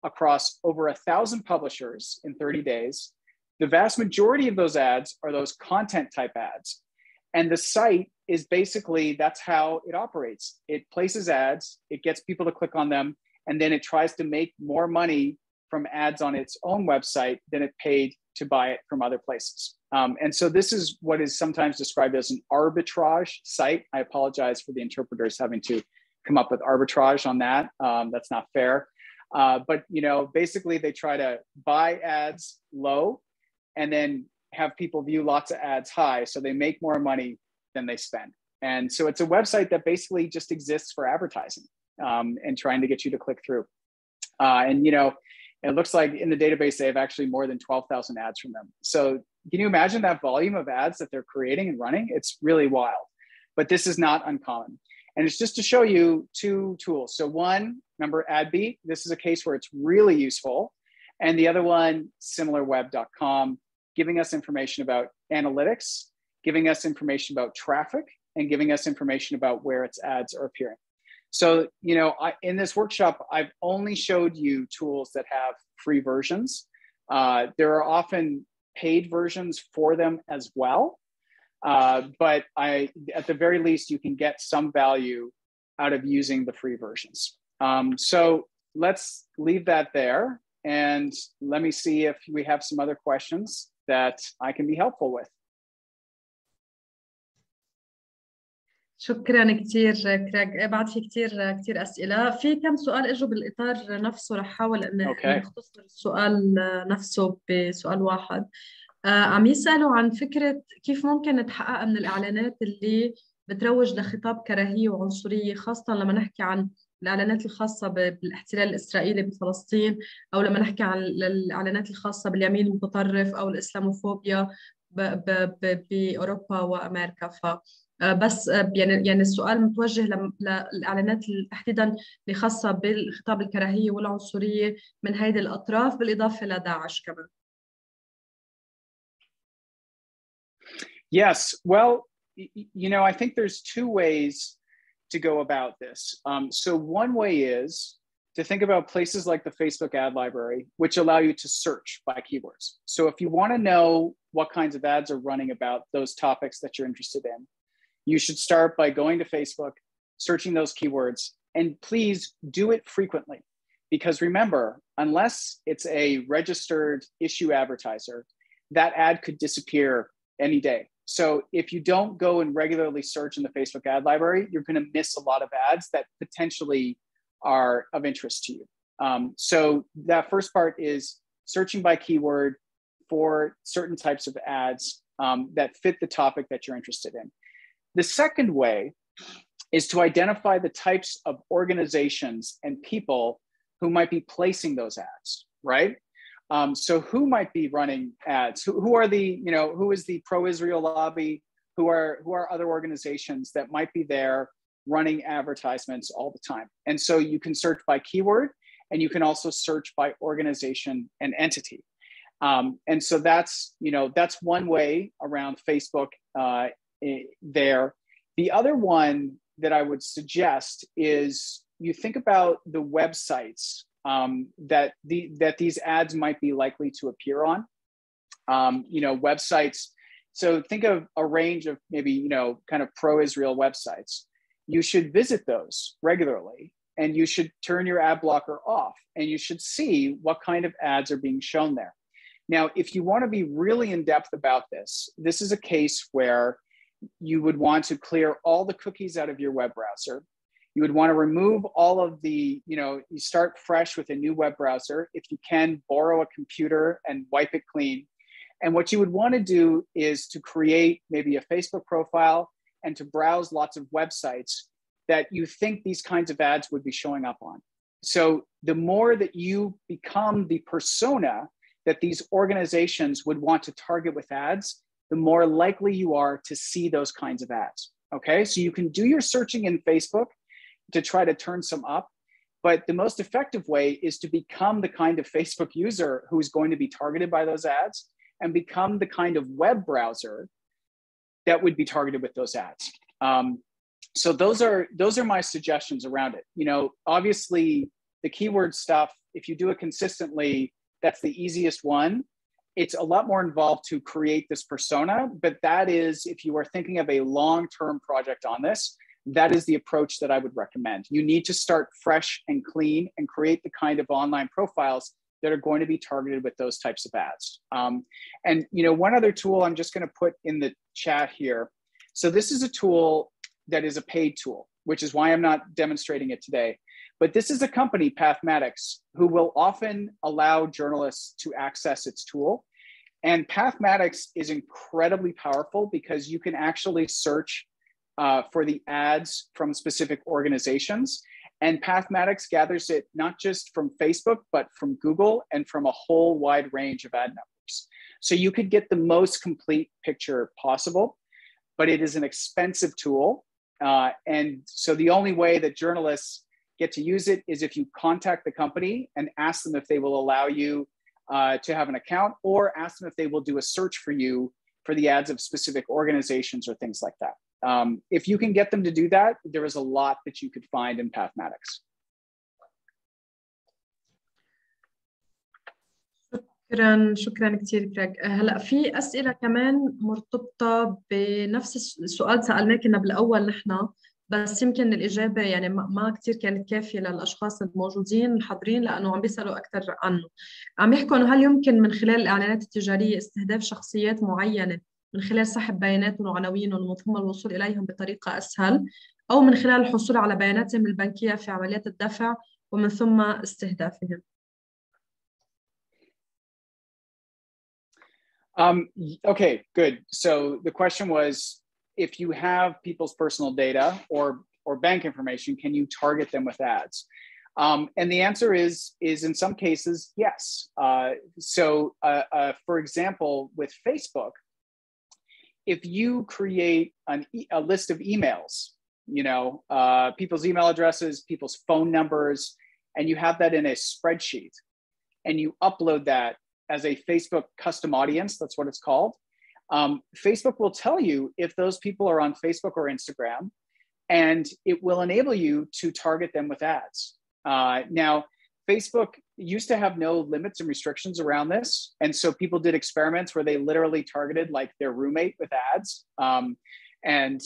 across over 1,000 publishers in 30 days. The vast majority of those ads are those content type ads. And the site is basically, that's how it operates. It places ads, it gets people to click on them, and then it tries to make more money from ads on its own website than it paid to buy it from other places. And so this is what is sometimes described as an arbitrage site. I apologize for the interpreters having to come up with arbitrage on that. That's not fair. But basically they try to buy ads low and then have people view lots of ads high, so they make more money than they spend. And so it's a website that basically just exists for advertising and trying to get you to click through. And it looks like in the database they have actually more than 12,000 ads from them. So can you imagine that volume of ads that they're creating and running? It's really wild, but this is not uncommon. And it's just to show you two tools. So one, remember AdBeat, this is a case where it's really useful. And the other one, similarweb.com, giving us information about analytics, giving us information about traffic, and giving us information about where its ads are appearing. So, in this workshop, I've only showed you tools that have free versions. There are often paid versions for them as well. But at the very least, you can get some value out of using the free versions. So let's leave that there. And let me see if we have some other questions that I can be helpful with. شكرا كثير كريغ. بعد في كثير أسئلة. في كم سؤال اجوا بالإطار نفسه، رح احاول ان نختصر السؤال نفسه بسؤال واحد. عم يسألوا عن فكرة كيف ممكن نتحقق من الإعلانات اللي بتروج لخطاب كراهية وعنصرية، خاصة لما نحكي عن الإعلانات الخاصة بالاحتلال الإسرائيلي بفلسطين، أو لما نحكي عن الإعلانات الخاصة باليمين المتطرف أو الإسلاموفوبيا بأوروبا وأمريكا. بس يعني السؤال متوجه للإعلانات تحديدا اللي خاصة بالخطاب الكراهية والعنصرية من هذه الأطراف، بالإضافة لداعش كمان. Yes, well, I think there's two ways to go about this. So one way is to think about places like the Facebook ad library, which allow you to search by keywords. So if you want to know what kinds of ads are running about those topics that you're interested in, you should start by going to Facebook, searching those keywords, and please do it frequently. Because remember, unless it's a registered issue advertiser, that ad could disappear any day. So if you don't go and regularly search in the Facebook ad library, you're going to miss a lot of ads that potentially are of interest to you. So that first part is searching by keyword for certain types of ads that fit the topic that you're interested in. The second way is to identify the types of organizations and people who might be placing those ads, right? So who might be running ads? Who are the, who is the pro-Israel lobby? Who are other organizations that might be there running advertisements all the time? And so you can search by keyword, and you can also search by organization and entity. And so that's one way around Facebook there. The other one that I would suggest is you think about the websites that these ads might be likely to appear on. Websites. So think of a range of maybe, kind of pro-Israel websites. You should visit those regularly, and you should turn your ad blocker off, and you should see what kind of ads are being shown there. Now, if you want to be really in depth about this, this is a case where you would want to clear all the cookies out of your web browser. You would want to remove all of the, you start fresh with a new web browser. If you can, borrow a computer and wipe it clean. And what you would want to do is to create maybe a Facebook profile and to browse lots of websites that you think these kinds of ads would be showing up on. So the more that you become the persona that these organizations would want to target with ads, the more likely you are to see those kinds of ads, okay? So you can do your searching in Facebook to try to turn some up, but the most effective way is to become the kind of Facebook user who is going to be targeted by those ads, and become the kind of web browser that would be targeted with those ads. So those are my suggestions around it. Obviously the keyword stuff, if you do it consistently, that's the easiest one. It's a lot more involved to create this persona, but that is, if you are thinking of a long-term project on this, that is the approach that I would recommend. You need to start fresh and clean and create the kind of online profiles that are going to be targeted with those types of ads. And one other tool I'm just going to put in the chat here. So this is a tool that is a paid tool, which is why I'm not demonstrating it today. But this is a company, Pathmatics, who will often allow journalists to access its tool. And Pathmatics is incredibly powerful because you can actually search for the ads from specific organizations. And Pathmatics gathers it not just from Facebook, but from Google and from a whole wide range of ad networks. So you could get the most complete picture possible, but it is an expensive tool. And so the only way that journalists get to use it is if you contact the company and ask them if they will allow you to have an account, or ask them if they will do a search for you for the ads of specific organizations or things like that. If you can get them to do that, there is a lot that you could find in Pathmatics. شكرا كثير كريغ. هلا في أسئلة كمان مرتبطة بنفس السؤال سألناه كنا بالأول نحن، بس يمكن الإجابة يعني ما كتير كانت كافية للأشخاص الموجودين الحاضرين، لأنه عم بيسألوا أكثر عنه. عم يحكوا إنه هل يمكن من خلال الإعلانات التجارية استهداف شخصيات معينة من خلال سحب بياناتهم وعناوينهم ومن ثم الوصول إليهم بطريقة أسهل، أو من خلال الحصول على بياناتهم البنكية في عمليات الدفع ومن ثم استهدافهم؟ Okay, good. So the question was, if you have people's personal data or bank information, can you target them with ads? And the answer is in some cases, yes. For example, with Facebook, if you create a list of emails, people's email addresses, people's phone numbers, and you have that in a spreadsheet, and you upload that as a Facebook custom audience, that's what it's called. Facebook will tell you if those people are on Facebook or Instagram, and it will enable you to target them with ads. Now, Facebook used to have no limits and restrictions around this. And so people did experiments where they literally targeted like their roommate with ads, and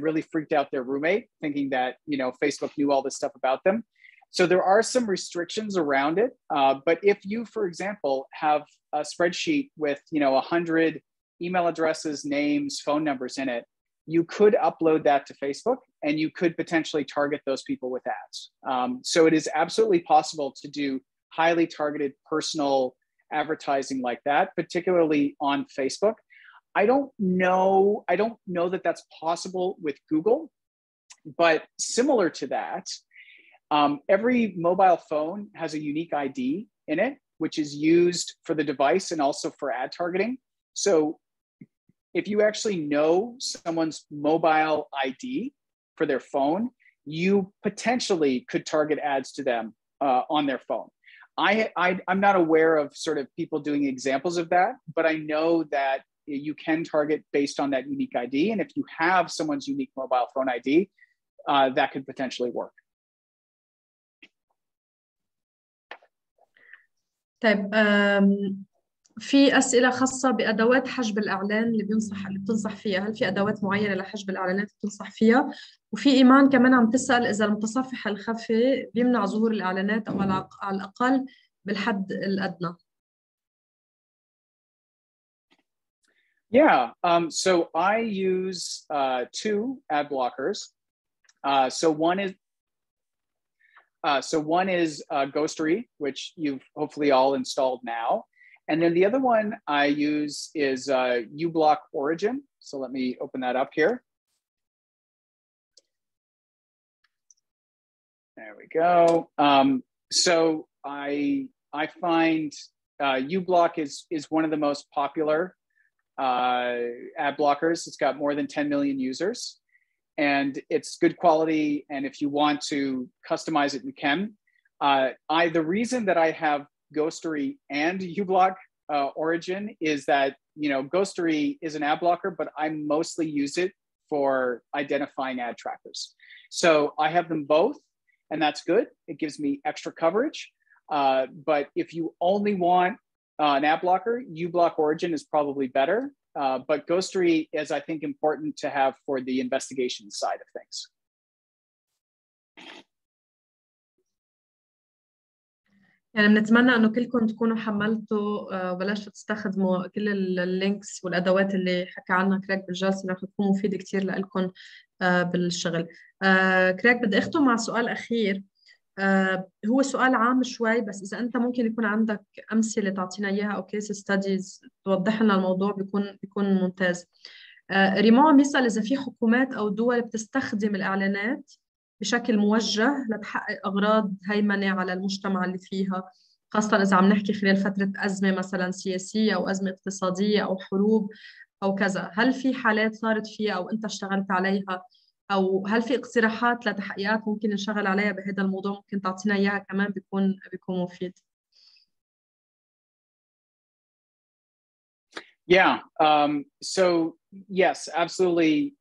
really freaked out their roommate, thinking that, Facebook knew all this stuff about them. So there are some restrictions around it. But if you, for example, have a spreadsheet with, 100 email addresses, names, phone numbers in it, you could upload that to Facebook and you could potentially target those people with ads. So it is absolutely possible to do highly targeted personal advertising like that, particularly on Facebook. I don't know that that's possible with Google, but similar to that, every mobile phone has a unique ID in it, which is used for the device and also for ad targeting. So if you actually know someone's mobile ID for their phone, you potentially could target ads to them on their phone. I'm not aware of sort of people doing examples of that, but I know that you can target based on that unique ID. And if you have someone's unique mobile phone ID, that could potentially work. طيب في أسئلة خاصة بأدوات حجب الإعلان اللي بتنصح فيها، هل في أدوات معينة لحجب الإعلانات بتنصح فيها؟ وفي إيمان كمان عم تسأل إذا المتصفح الخفي بيمنع ظهور الإعلانات أو على الأقل بالحد الأدنى. Yeah, so I use two ad blockers. So one is Ghostery, which you've hopefully all installed now. And then the other one I use is uBlock Origin. So let me open that up here. There we go. So I find uBlock is one of the most popular ad blockers. It's got more than 10 million users. And it's good quality. And if you want to customize it, you can. The reason that I have Ghostery and uBlock Origin is that, you know, Ghostery is an ad blocker, but I mostly use it for identifying ad trackers. So I have them both, and that's good. It gives me extra coverage. But if you only want an ad blocker, uBlock Origin is probably better. But Ghostery is, I think, important to have for the investigation side of things. يعني بنتمنى انه كلكم تكونوا حملتوا وبلشتوا تستخدموا كل اللينكس والادوات اللي حكى عنها كراك بالجلسه، رح تكون مفيده كثير لكم بالشغل. كراك بدي اختم مع سؤال اخير، هو سؤال عام شوي، بس اذا انت ممكن يكون عندك امثله تعطينا اياها او كيس ستاديز توضح لنا الموضوع بيكون ممتاز. ريمون عم يسال اذا في حكومات او دول بتستخدم الاعلانات بشكل موجه لتحقق أغراض هيمنة على المجتمع اللي فيها، خاصة إذا عم نحكي خلال فترة أزمة مثلا سياسية أو أزمة اقتصادية أو حروب أو كذا. هل في حالات صارت فيها أو أنت اشتغلت عليها، أو هل في اقتراحات لتحقيقات ممكن نشتغل عليها بهذا الموضوع؟ ممكن تعطينا إياها كمان، بيكون مفيد. Yeah, so yes, absolutely.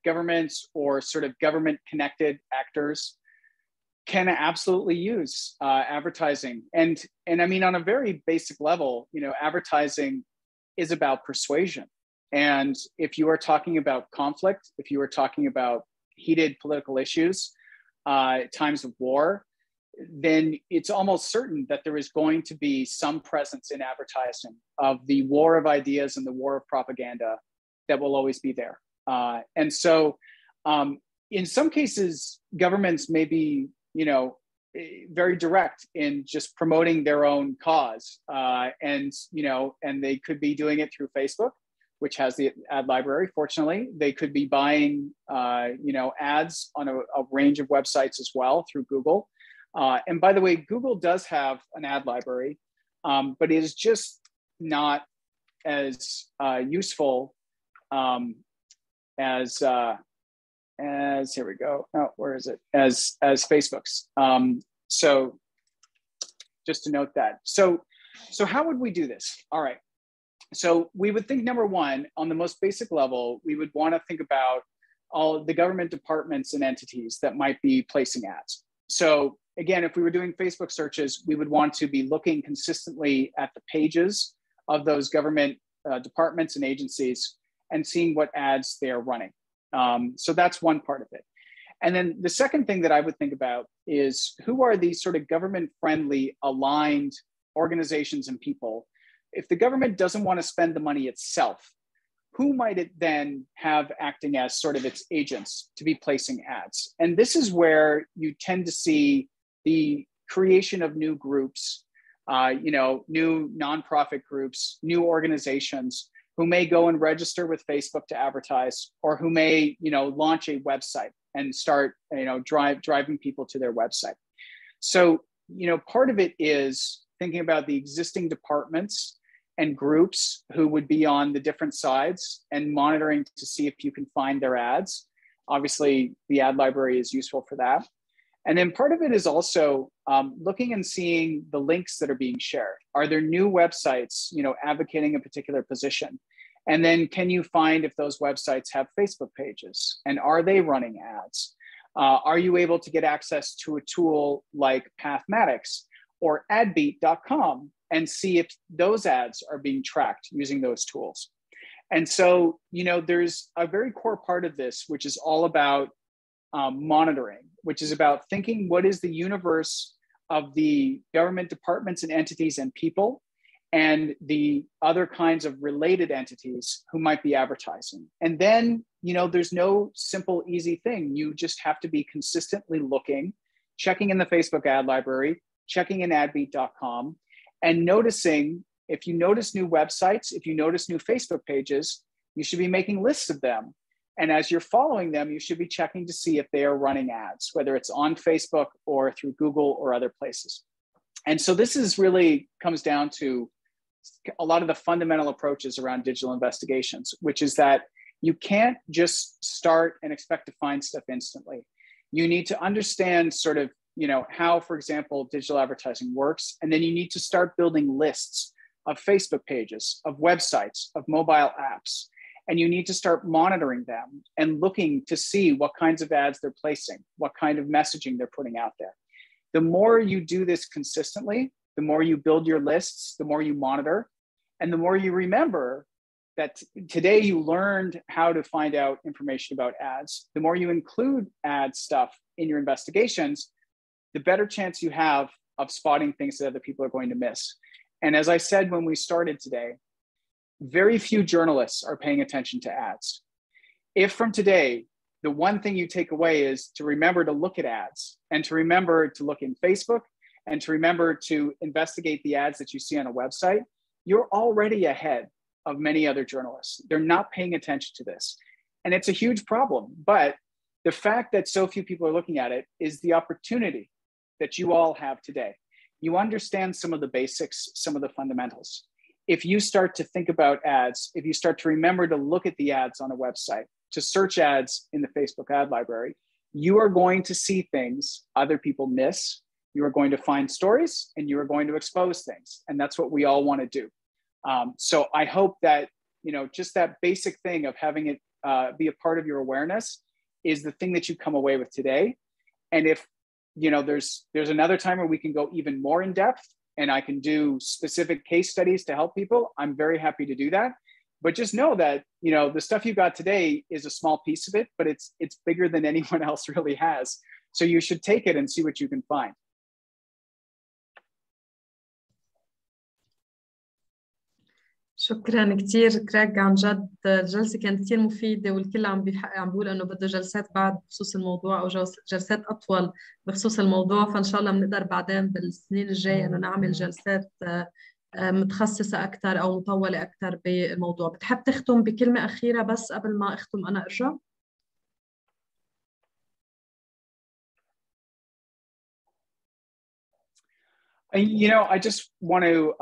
Governments or sort of government-connected actors can absolutely use advertising, and I mean on a very basic level, you know, advertising is about persuasion. And if you are talking about conflict, if you are talking about heated political issues, times of war, then it's almost certain that there is going to be some presence in advertising of the war of ideas and the war of propaganda that will always be there. And so in some cases, governments may be, you know, very direct in just promoting their own cause. And, you know, and they could be doing it through Facebook, which has the ad library, fortunately. They could be buying, you know, ads on a range of websites as well through Google. And by the way, Google does have an ad library, but it is just not as useful as here we go. Oh, where is it? As Facebook's. So just to note that. So how would we do this? All right. So we would think, number one, on the most basic level, we would want to think about all the government departments and entities that might be placing ads. So again, if we were doing Facebook searches, we would want to be looking consistently at the pages of those government departments and agencies and seeing what ads they are running. So that's one part of it. And then the second thing that I would think about is who are these sort of government-friendly, aligned organizations and people. If the government doesn't want to spend the money itself, who might it then have acting as sort of its agents to be placing ads? And this is where you tend to see the creation of new groups, new nonprofit groups, new organizations who may go and register with Facebook to advertise, or who may, launch a website and start, driving people to their website. So, part of it is thinking about the existing departments and groups who would be on the different sides and monitoring to see if you can find their ads. Obviously, the ad library is useful for that. And then part of it is also looking and seeing the links that are being shared. Are there new websites, advocating a particular position? And then can you find if those websites have Facebook pages, and are they running ads? Are you able to get access to a tool like Pathmatics or adbeat.com and see if those ads are being tracked using those tools? And so, there's a very core part of this, which is all about monitoring, which is about thinking what is the universe of the government departments and entities and people, and the other kinds of related entities who might be advertising. And then, there's no simple, easy thing. You just have to be consistently looking, checking in the Facebook ad library, checking in adbeat.com, and noticing if you notice new websites, if you notice new Facebook pages, you should be making lists of them. And as you're following them, you should be checking to see if they are running ads, whether it's on Facebook or through Google or other places. And so this is really comes down to a lot of the fundamental approaches around digital investigations, which is that you can't just start and expect to find stuff instantly. You need to understand sort of, how, for example, digital advertising works. And then you need to start building lists of Facebook pages, of websites, of mobile apps. And you need to start monitoring them and looking to see what kinds of ads they're placing, what kind of messaging they're putting out there. The more you do this consistently, the more you build your lists, the more you monitor, and the more you remember that today you learned how to find out information about ads, the more you include ad stuff in your investigations, the better chance you have of spotting things that other people are going to miss. And as I said when we started today, very few journalists are paying attention to ads. If from today, the one thing you take away is to remember to look at ads, and to remember to look in Facebook, and to remember to investigate the ads that you see on a website, you're already ahead of many other journalists. They're not paying attention to this. And it's a huge problem. But the fact that so few people are looking at it is the opportunity that you all have today. You understand some of the basics, some of the fundamentals. If you start to think about ads, if you start to remember to look at the ads on a website, to search ads in the Facebook ad library, you are going to see things other people miss. You are going to find stories, and you are going to expose things. And that's what we all want to do. So I hope that, just that basic thing of having it be a part of your awareness is the thing that you come away with today. And if, there's another time where we can go even more in depth, and I can do specific case studies to help people, I'm very happy to do that. But just know that, the stuff you got today is a small piece of it, but it's bigger than anyone else really has. So you should take it and see what you can find. شكرا كثير كراج، عن جد الجلسة كانت كثير مفيدة، والكل عم بيقول انه بده جلسات بعد بخصوص الموضوع، او جلسات اطول بخصوص الموضوع. فان شاء الله بنقدر بعدين بالسنين الجاية انه نعمل جلسات متخصصة اكثر او مطولة اكثر بالموضوع. بتحب تختم بكلمة اخيرة بس قبل ما اختم انا ارجع؟ I just want to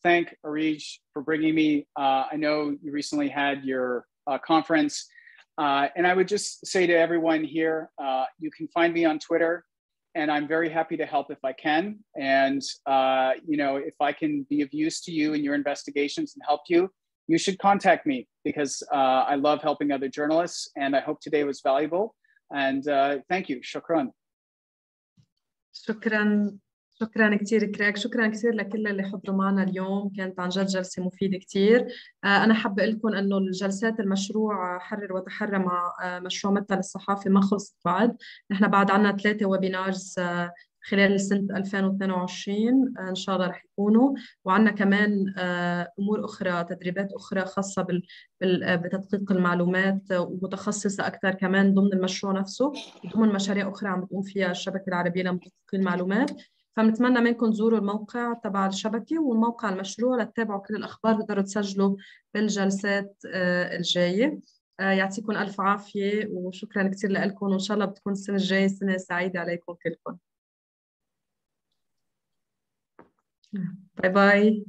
thank Arij for bringing me. I know you recently had your conference, and I would just say to everyone here, you can find me on Twitter, and I'm very happy to help if I can. And if I can be of use to you in your investigations and help you, you should contact me, because I love helping other journalists, and I hope today was valuable. And thank you. Shukran. شكرا كثير كراك، شكرا كثير لكل اللي حضروا معنا اليوم. كانت عن جد جلسة مفيدة كثير. أنا حابة أقول لكم أنه الجلسات المشروع حرر وتحرر مع مشروع مثل الصحافي ما خلصت بعد. نحن بعد عنا 3 ويبينارز خلال سنة 2022 إن شاء الله رح يكونوا. وعندنا كمان أمور أخرى، تدريبات أخرى خاصة بتدقيق المعلومات ومتخصصة أكثر كمان ضمن المشروع نفسه، ضمن مشاريع أخرى عم بتقوم فيها الشبكة العربية لمدققي المعلومات. فبنتمنى منكم تزوروا الموقع تبع الشبكة والموقع المشروع لتتابعوا كل الأخبار، تقدروا تسجلوا بالجلسات الجاية. يعطيكم ألف عافية وشكرا كثير لكم، وإن شاء الله بتكون السنة الجاية سنة سعيدة عليكم كلكم. باي باي.